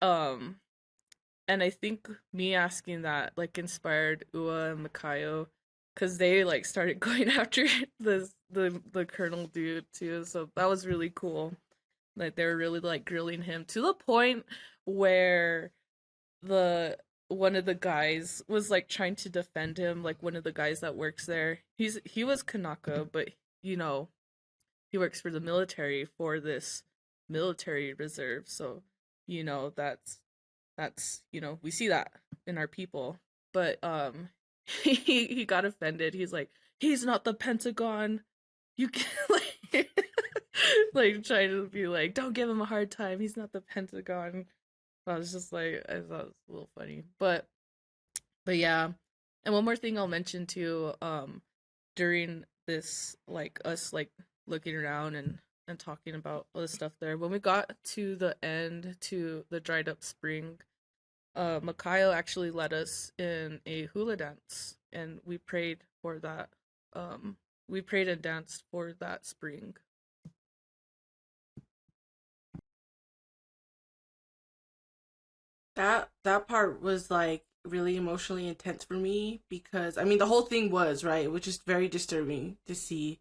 and I think me asking that like inspired Ua and Makayo, because they like started going after the colonel dude too. So that was really cool. Like they were really like grilling him to the point where the one of the guys was like trying to defend him, like one of the guys that works there. He was Kānaka, but you know, he works for the military for this military reserve. So, you know, that's you know, we see that in our people. But he got offended. He's like, he's not the Pentagon. You can like like trying to be like, don't give him a hard time. He's not the Pentagon. I was just like, I thought it was a little funny. But yeah. And one more thing I'll mention too, during this like us like looking around and talking about all this stuff there. When we got to the end to the dried up spring, Makayo actually led us in a hula dance, and we prayed for that. We prayed and danced for that spring. That part was like really emotionally intense for me because I mean the whole thing was, right? It was just very disturbing to see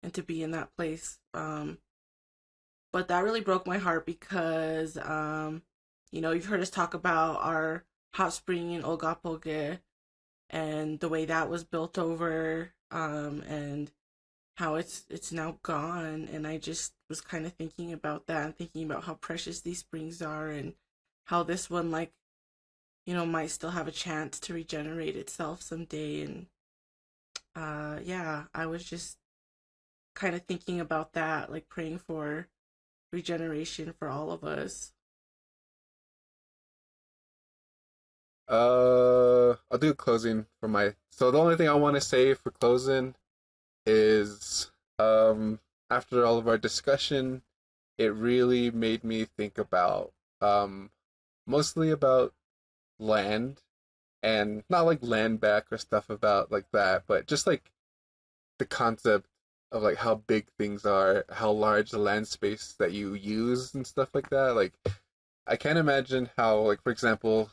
and to be in that place. But that really broke my heart because you know, you've heard us talk about our hot spring in Ogapoge and the way that was built over, and how it's now gone. And I just was kind of thinking about that and thinking about how precious these springs are and how this one, like, you know, might still have a chance to regenerate itself someday. And yeah, I was just kind of thinking about that, like praying for regeneration for all of us. I'll do a closing for my. So the only thing I want to say for closing is, after all of our discussion, it really made me think about, mostly about land, and not like land back or stuff about like that, but just like the concept of like how big things are, how large the land space that you use and stuff like that. Like I can't imagine how, like, for example,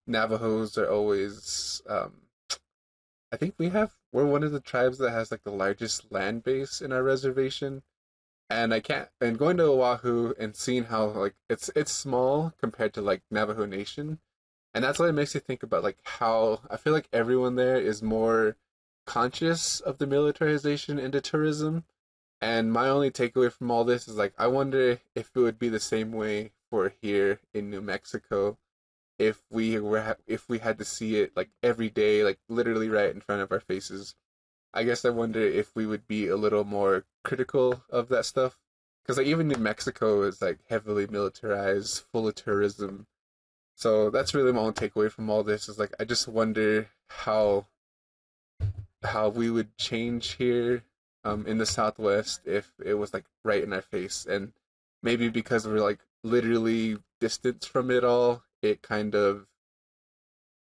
Navajos are always, I think we're one of the tribes that has like the largest land base in our reservation. And I can't, and going to Oahu and seeing how like it's small compared to like Navajo Nation. And that's what it makes you think about, like how I feel like everyone there is more conscious of the militarization into tourism. And my only takeaway from all this is like I wonder if it would be the same way for here in New Mexico, if we had to see it like every day, like literally right in front of our faces. I guess I wonder if we would be a little more critical of that stuff. Because like even New Mexico is like heavily militarized, full of tourism. So that's really my own takeaway from all this is like I just wonder how we would change here, in the Southwest if it was like right in our face. And maybe because we're like literally distanced from it all, it kind of,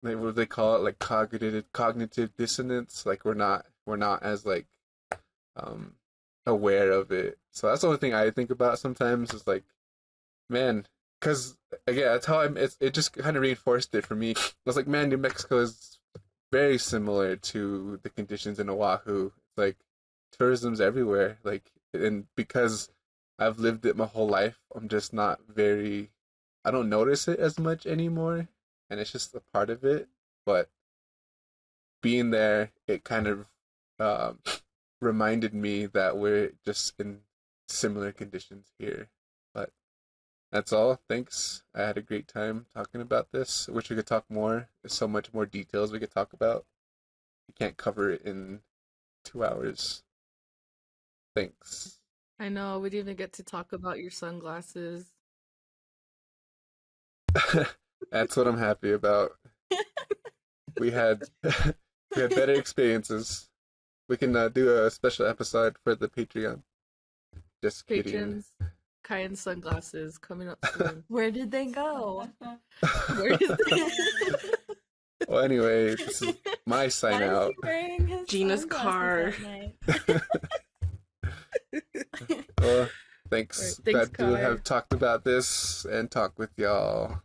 like, what do they call it, like cognitive dissonance. Like we're not as like, um aware of it. So that's the only thing I think about sometimes is like, man, because again, that's how it just kind of reinforced it for me. I was like, man, New Mexico is very similar to the conditions in Oahu. It's like tourism's everywhere. Like, and because I've lived it my whole life, I'm just not very. I don't notice it as much anymore, and it's just a part of it. But being there, it kind of, um, reminded me that we're just in similar conditions here. But that's all. Thanks. I had a great time talking about this. I wish we could talk more. There's so much more details we could talk about. We can't cover it in 2 hours. Thanks. I know we didn't even get to talk about your sunglasses. That's what I'm happy about. We had we had better experiences. We can, do a special episode for the Patreon. Just kidding. Patrons, Kyan sunglasses coming up soon. Where did they go? Where is it? Well, anyway, this is my sign Why is out. he wearing his Gina's sunglasses car. at night? Well, thanks. Right, thanks, Glad to Kai. have talked about this and talk with y'all.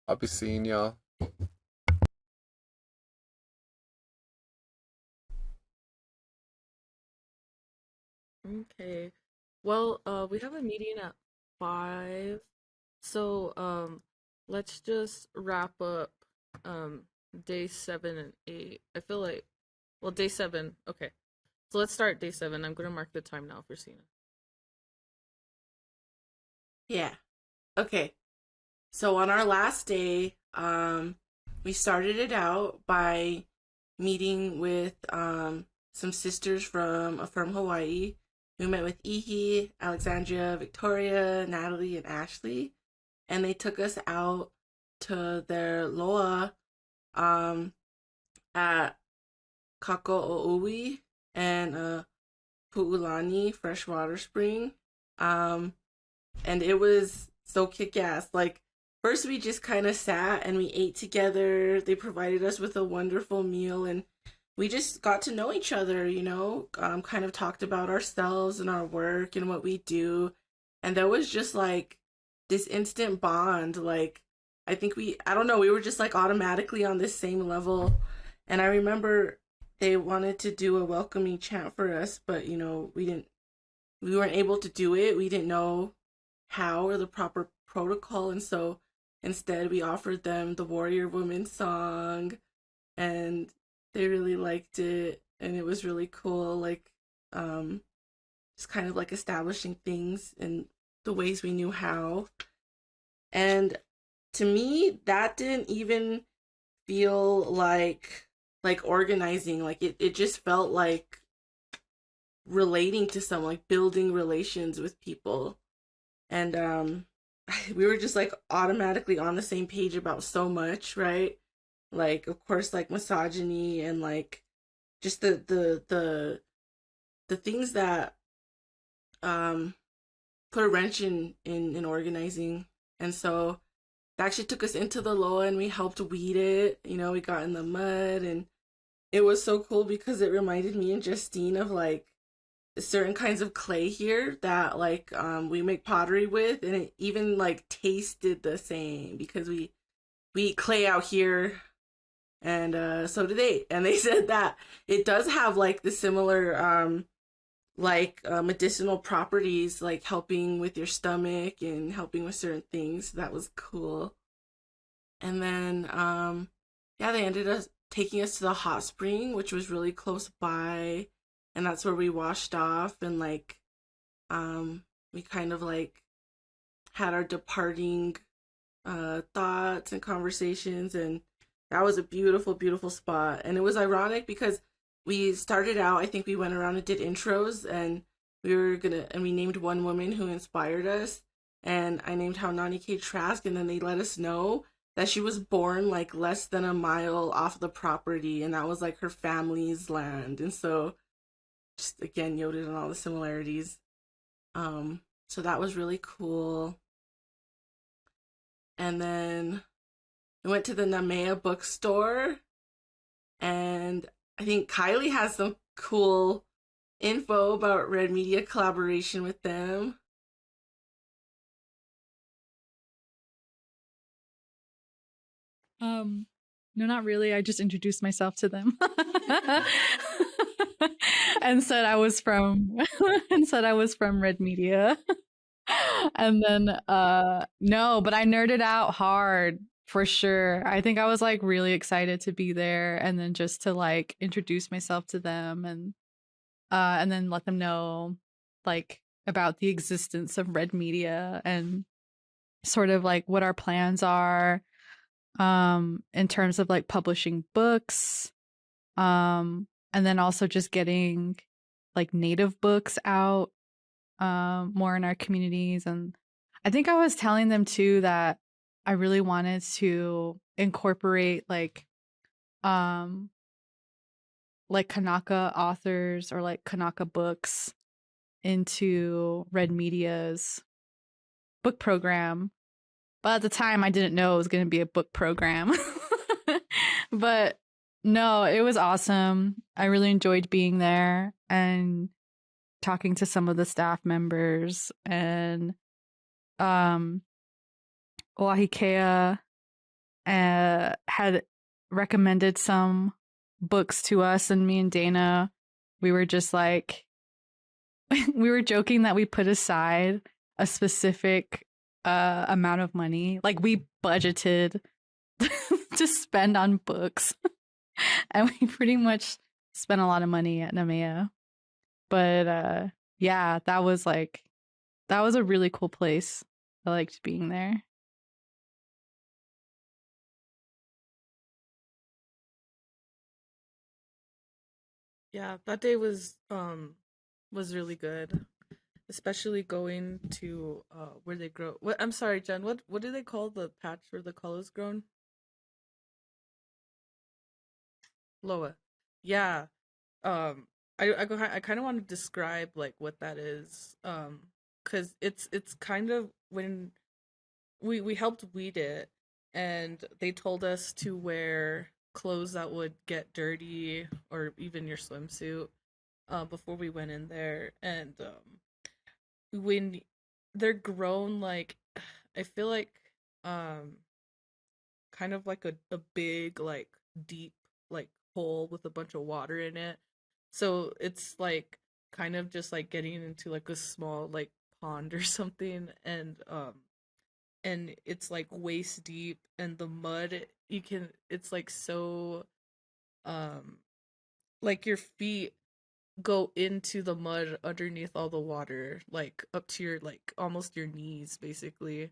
I'll be seeing y'all. Okay. Well, we have a meeting at 5. So, let's just wrap up day 7 and 8. I feel like, well, day 7. Okay, so let's start day 7. I'm gonna mark the time now for Sina. Yeah. Okay. So on our last day, we started it out by meeting with some sisters from Hawaii. We met with Ihi, Alexandria, Victoria, Natalie, and Ashley, and they took us out to their loa at Kako'oui and Pu'ulani freshwater spring. And it was so kick-ass. Like, first we just kind of sat and we ate together. They provided us with a wonderful meal, and we just got to know each other, you know, kind of talked about ourselves and our work and what we do. And there was just like this instant bond. Like, I think I don't know, we were just like automatically on this same level. And I remember they wanted to do a welcoming chant for us, but you know, we weren't able to do it. We didn't know how or the proper protocol. And so instead we offered them the Warrior Woman song, and they really liked it, and it was really cool, like just kind of like establishing things in the ways we knew how. And to me, that didn't even feel like organizing. Like it just felt like relating to someone, like building relations with people. And we were just like automatically on the same page about so much, right? Like, of course, like misogyny and like just the things that put a wrench in organizing. And so they actually took us into the loa and we helped weed it. You know, we got in the mud, and it was so cool because it reminded me and Justine of like certain kinds of clay here that like we make pottery with, and it even like tasted the same because we eat clay out here, and so do they. And they said that it does have like the similar medicinal properties, like helping with your stomach and helping with certain things. That was cool. And then yeah, they ended up taking us to the hot spring, which was really close by, and that's where we washed off, and like we kind of like had our departing thoughts and conversations, and that was a beautiful, beautiful spot. And it was ironic because we started out, I think we went around and did intros, and we named one woman who inspired us, and I named Haunani K. Trask, and then they let us know that she was born like less than a mile off the property, and that was like her family's land. And so just again noted on all the similarities. So that was really cool. And then we went to the Namea bookstore, and I think Kiley has some cool info about Red Media collaboration with them. No, not really. I just introduced myself to them and said I was from Red Media. And then no, but I nerded out hard for sure. I think I was like really excited to be there, and then just to like introduce myself to them, and then let them know like about the existence of Red Media and sort of like what our plans are in terms of like publishing books, and then also just getting like native books out more in our communities. And I think I was telling them too that I really wanted to incorporate like Kānaka authors or like Kānaka books into Red Media's book program. But at the time, I didn't know it was going to be a book program. But no, it was awesome. I really enjoyed being there and talking to some of the staff members. And Oahikea had recommended some books to us, and me and Dana, we were just like, we were joking that we put aside a specific amount of money. Like we budgeted to spend on books, and we pretty much spent a lot of money at Namea. But yeah, that was a really cool place. I liked being there. Yeah, that day was really good, especially going to where they grow. What I'm sorry, Jen. What do they call the patch where the colors grown? Loa. Yeah. I kind of want to describe like what that is. Cuz it's kind of when we helped weed it, and they told us to wear clothes that would get dirty, or even your swimsuit, before we went in there. And when they're grown, like, I feel like um kind of like a big, like, deep, like, hole with a bunch of water in it. So it's like kind of just like getting into like a small, like, pond or something. And it's like waist deep, and the mud, you can it's like so um like your feet go into the mud underneath all the water, like up to your, like, almost your knees basically.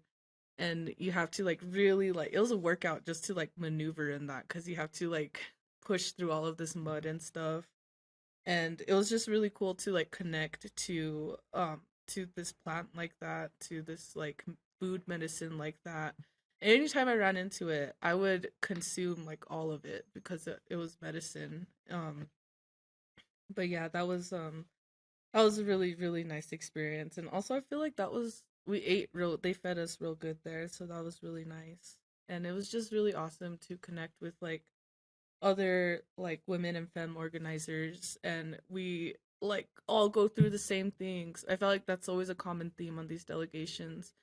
And you have to, like, really, like, it was a workout just to, like, maneuver in that, because you have to, like, push through all of this mud and stuff. And it was just really cool to, like, connect to this plant like that, to this, like, food medicine like that. And anytime I ran into it, I would consume, like, all of it, because it was medicine. But yeah, that was a really, really nice experience. And also I feel like that was we ate real they fed us real good there, so that was really nice. And it was just really awesome to connect with, like, other, like, women and femme organizers, and we, like, all go through the same things. I feel like that's always a common theme on these delegations,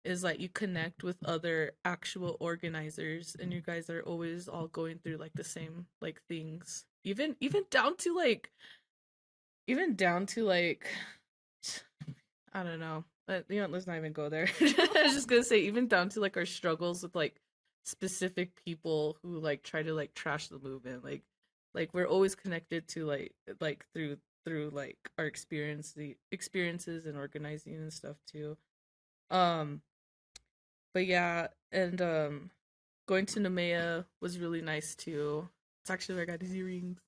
is like you connect with other actual organizers, and you guys are always all going through, like, the same, like, things. Even down to like I don't know. Let's not even go there. I was just gonna say, even down to, like, our struggles with, like, specific people who, like, try to, like, trash the movement. Like we're always connected to, like through like our experiences and organizing and stuff too. Um, but yeah, and going to Nemea was really nice too. It's actually where I got these earrings.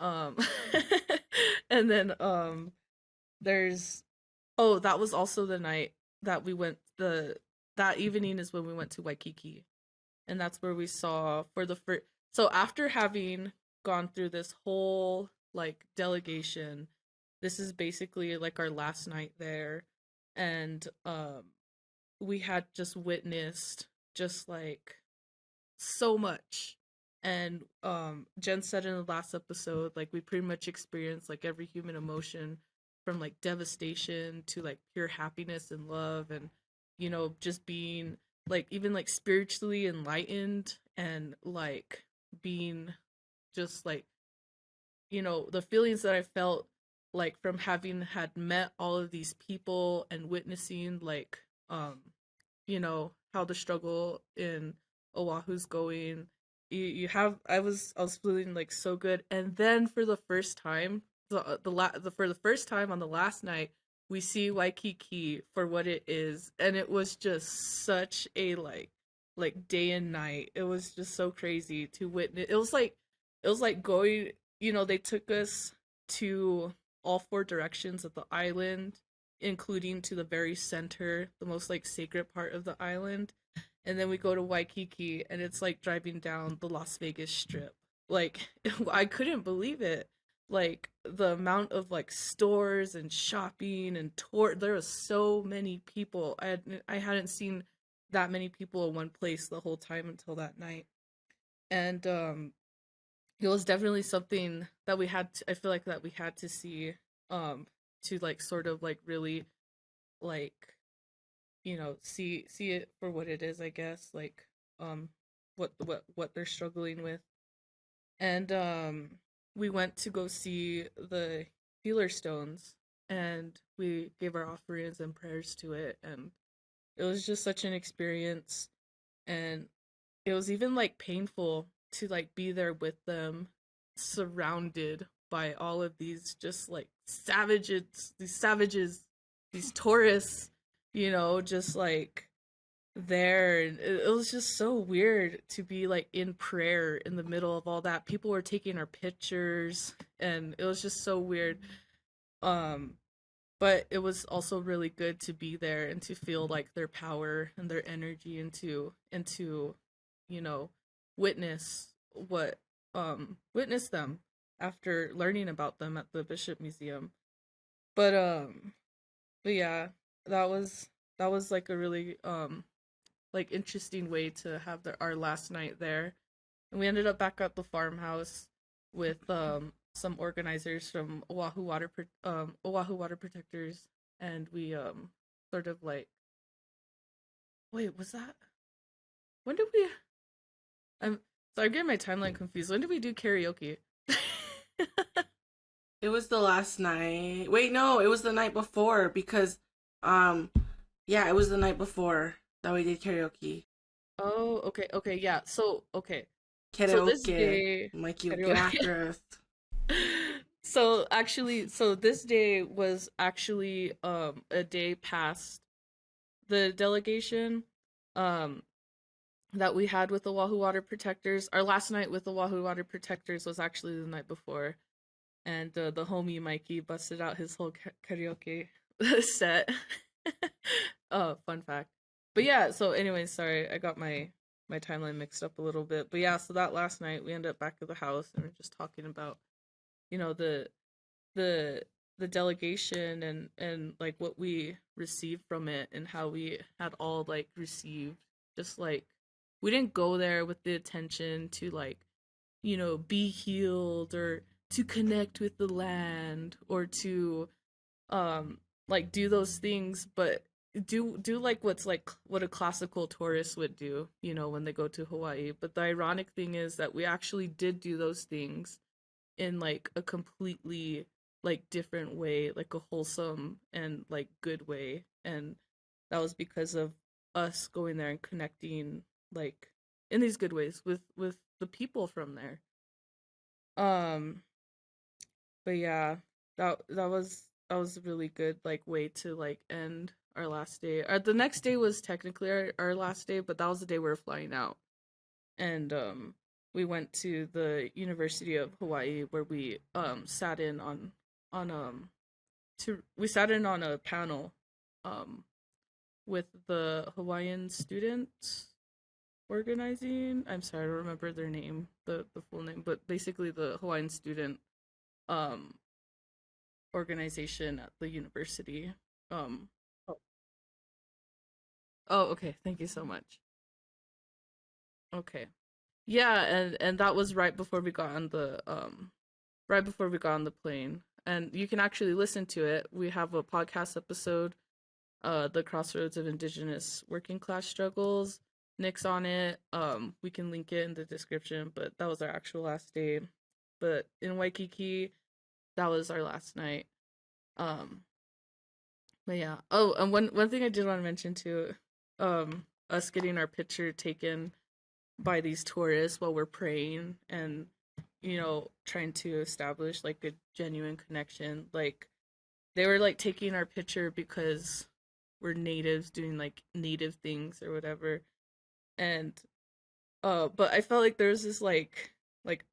Um, and then there's oh, that was also the night that we went the that evening is when we went to Waikiki. And that's where we saw for the first so after having gone through this whole, like, delegation, this is basically like our last night there. And we had just witnessed just, like, so much. And Jen said in the last episode, like, we pretty much experienced, like, every human emotion, from, like, devastation to, like, pure happiness and love, and, just being, like, even, like, spiritually enlightened, and, like, being just, like, the feelings that I felt, like, from having had met all of these people and witnessing, like, how the struggle in Oahu's going. You have I was feeling, like, so good. And then for the first time, for the first time on the last night, we see Waikiki for what it is, and it was just such a, like day and night. It was just so crazy to witness. It was like going, they took us to all four directions of the island, including to the very center, the most, like, sacred part of the island. And then we go to Waikiki, and it's like driving down the Las Vegas Strip. Like, I couldn't believe it. Like, the amount of, like, stores and shopping and there was so many people. I hadn't seen that many people in one place the whole time until that night. And it was definitely something that I feel like that we had to see, to, like, sort of, like, really, like, see it for what it is, I guess, like, um what they're struggling with. And we went to go see the healer stones, and we gave our offerings and prayers to it. And it was just such an experience, and it was even like painful to like be there with them, surrounded by all of these just like savages, these tourists, you know, just like there. And it was just so weird to be like in prayer in the middle of all that. People were taking our pictures, and it was just so weird. Um, but it was also really good to be there and to feel like their power and their energy, and to you know, witness what witness them after learning about them at the Bishop Museum. But yeah, that was like a really like interesting way to have our last night there. And we ended up back at the farmhouse with some organizers from Oahu Water Protectors, and we sort of like, wait, was that, when did we, I'm sorry, I'm getting my timeline confused. When did we do karaoke? It was the last night. Wait, no, it was the night before because, yeah, it was the night before that we did karaoke. Oh, okay, yeah. So, okay. So this Karaoke. day, Like you get karaoke. after us. So this day was actually a day past the delegation um that we had with the Oahu Water Protectors. Our last night with the Oahu Water Protectors was actually the night before, and the homie Mikey busted out his whole karaoke set. Oh, fun fact. But yeah, so anyway, sorry, I got my timeline mixed up a little bit. But yeah, so that last night we ended up back at the house, and we're just talking about, you know, the the delegation, and like what we received from it, and how we had all like received, just like, we didn't go there with the intention to like, you know, be healed or to connect with the land or to like do those things, but do like what's like what a classical tourist would do, you know, when they go to Hawaii. But the ironic thing is that we actually did do those things in like a completely like different way, like a wholesome and like good way. And that was because of us going there and connecting like in these good ways with the people from there. um but yeah, that was a really good like way to like end our last day. The next day was technically our last day, but that was the day we were flying out. And we went to the University of Hawaii, where we sat in on we sat in on a panel um with the Hawaiian students organizing. I'm sorry, I don't remember their name, the full name, but basically the Hawaiian student um organization at the university. Um oh, oh, okay, thank you so much. Okay. Yeah, and that was right before we got on the plane. And you can actually listen to it. We have a podcast episode, The Crossroads of Indigenous Working Class Struggles. Nick's on it. We can link it in the description, but that was our actual last day. But in Waikiki, that was our last night. Um, but yeah. Oh, and one thing I did want to mention too, us getting our picture taken by these tourists while we're praying, and you know, trying to establish like a genuine connection. Like, they were like taking our picture because we're natives doing like native things or whatever. And but I felt like there was this like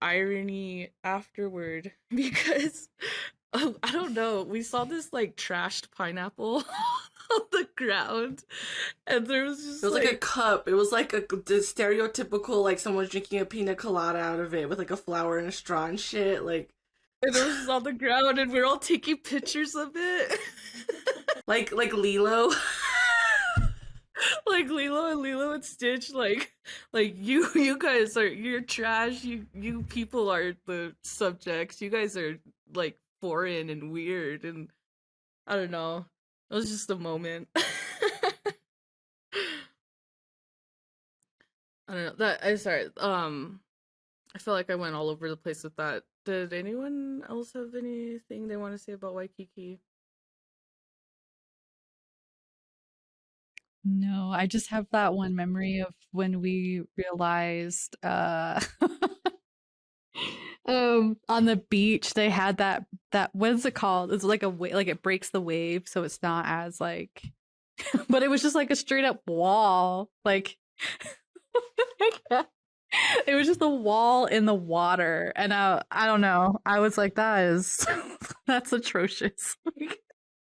irony afterward because I don't know, we saw this like trashed pineapple on the ground, and there was just It was like a cup. It was like the stereotypical, like someone's drinking a pina colada out of it with like a flower and a straw and shit. Like, and it was just on the ground, and we're all taking pictures of it. like Lilo. Like Lilo and Stitch, like you guys are, you're trash. You people are the subjects. You guys are like foreign and weird, and I don't know. It was just a moment. I don't know that. I'm sorry. I feel like I went all over the place with that. Did anyone else have anything they want to say about Waikiki? No, I just have that one memory of when we realized on the beach they had that what is it called? It's like like it breaks the wave so it's not as like but it was just like a straight up wall. Like it was just a wall in the water and I don't know. I was like that is that's atrocious.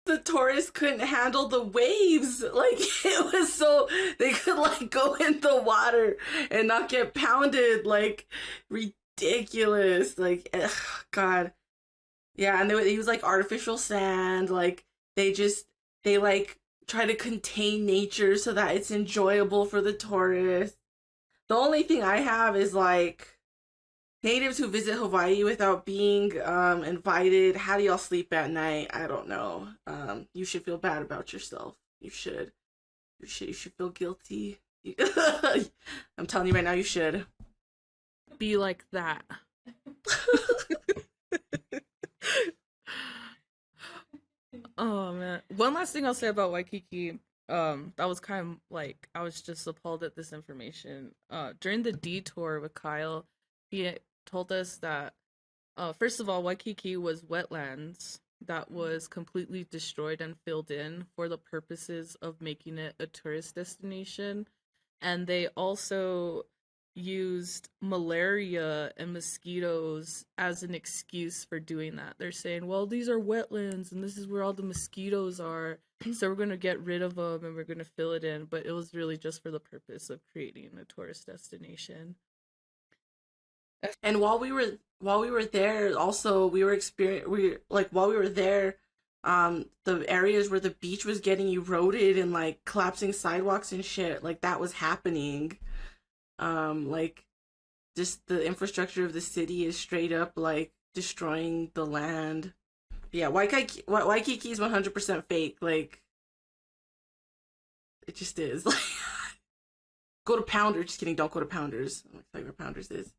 The tourists couldn't handle the waves. Like, it was so they could like go in the water and not get pounded. Like, ridiculous. Like, ugh, God. Yeah, and they use like artificial sand. Like, they like try to contain nature so that it's enjoyable for the tourists. The only thing I have is like natives who visit Hawaii without being invited. How do y'all sleep at night? I don't know. You should feel bad about yourself. You should. You should feel guilty. I'm telling you right now, you should. Be like that. Oh man. One last thing I'll say about Waikiki. That was kind of like I was just appalled at this information. During the detour with Kyle, he told us that first of all, Waikiki was wetlands that was completely destroyed and filled in for the purposes of making it a tourist destination. And they also used malaria and mosquitoes as an excuse for doing that. They're saying, well, these are wetlands and this is where all the mosquitoes are. So we're going to get rid of them and we're going to fill it in. But it was really just for the purpose of creating a tourist destination. And while we were there, also while we were there, the areas where the beach was getting eroded and like collapsing sidewalks and shit, like that was happening. Like just the infrastructure of the city is straight up like destroying the land. Yeah, Waikiki is 100% fake. Like it just is. Like go to Pounders. Just kidding. Don't go to Pounders. I'm gonna tell you where Pounders is.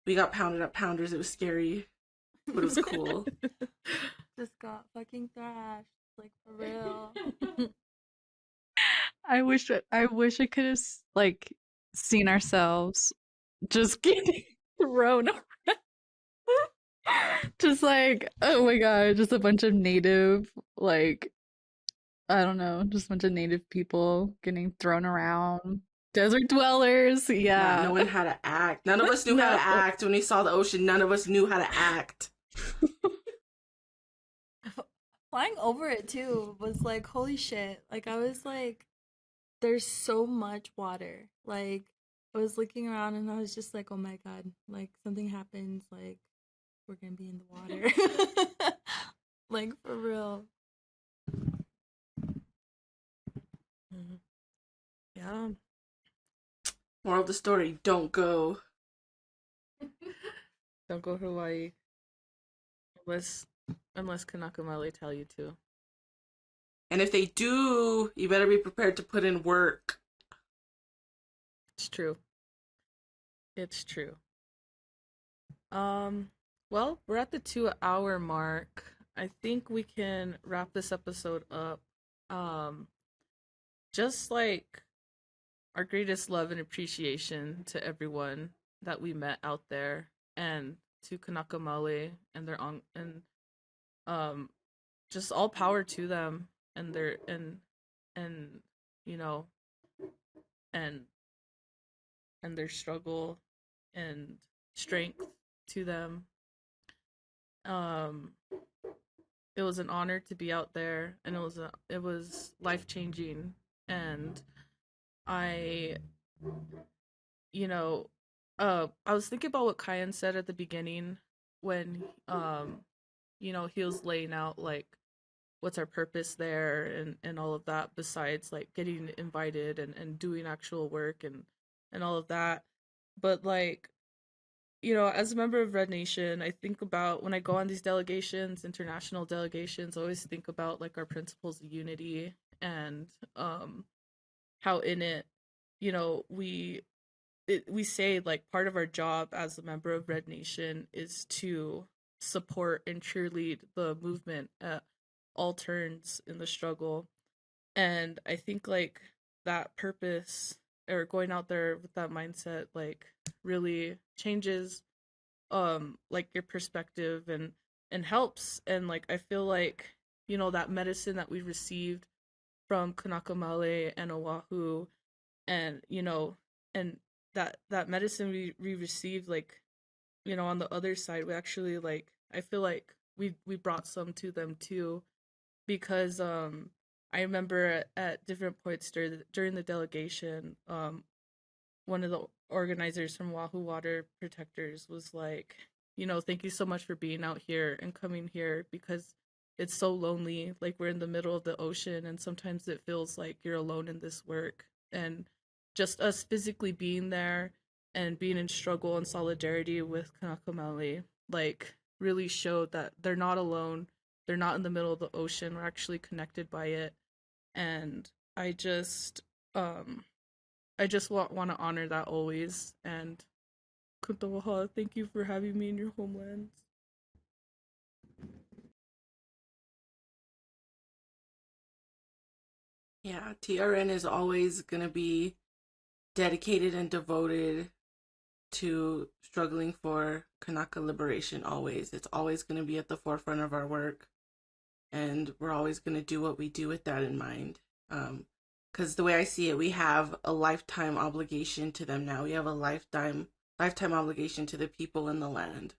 We got pounded at Pounders. It was scary, but it was cool. Just got fucking thrashed, like for real. I wish I could have like seen ourselves just getting thrown around. Just like, oh my god, just a bunch of native, like, I don't know, just a bunch of native people getting thrown around. Desert dwellers, Not yeah. knowing how to act. None of us knew how to act when we saw the ocean. None of us knew how to act. Flying over it too was like holy shit. Like I was like, there's so much water. Like I was looking around and I was just like, oh my god, like something happens, like we're gonna be in the water. Like for real. Yeah. Moral of the story: don't go. Don't go to Hawaii unless Kānaka Maoli tell you to. And if they do, you better be prepared to put in work. It's true. It's true. Well, we're at the 2-hour mark. I think we can wrap this episode up. Just like our greatest love and appreciation to everyone that we met out there and to Kānaka Maoli and their just all power to them and their and you know and their struggle and strength to them. It was an honor to be out there and it was life-changing, and I was thinking about what Kyan said at the beginning when he was laying out like what's our purpose there and all of that, besides like getting invited and doing actual work and all of that. But like, as a member of Red Nation, I think about when I go on these delegations, international delegations, I always think about like our principles of unity and how in it, we we say like part of our job as a member of Red Nation is to support and cheerlead the movement at all turns in the struggle. And I think like that purpose, or going out there with that mindset, like really changes like your perspective and helps. And like I feel like, you know, that medicine that we received from Kānaka Maoli and Oahu, and you know, and that medicine we received, like, you know, on the other side, we actually, like, I feel like we brought some to them too, because I remember at different points during the delegation, one of the organizers from Oahu Water Protectors was like, you know, thank you so much for being out here and coming here, because it's so lonely. Like, we're in the middle of the ocean, and sometimes it feels like you're alone in this work. And just us physically being there and being in struggle and solidarity with Kānaka Maoli, like, really showed that they're not alone. They're not in the middle of the ocean. We're actually connected by it. And I just want to honor that always. And Kuntawaha, thank you for having me in your homelands. Yeah, TRN is always going to be dedicated and devoted to struggling for Kanaka liberation, always. It's always going to be at the forefront of our work, and we're always going to do what we do with that in mind. Because the way I see it, we have a lifetime obligation to them now. We have a lifetime obligation to the people in the land.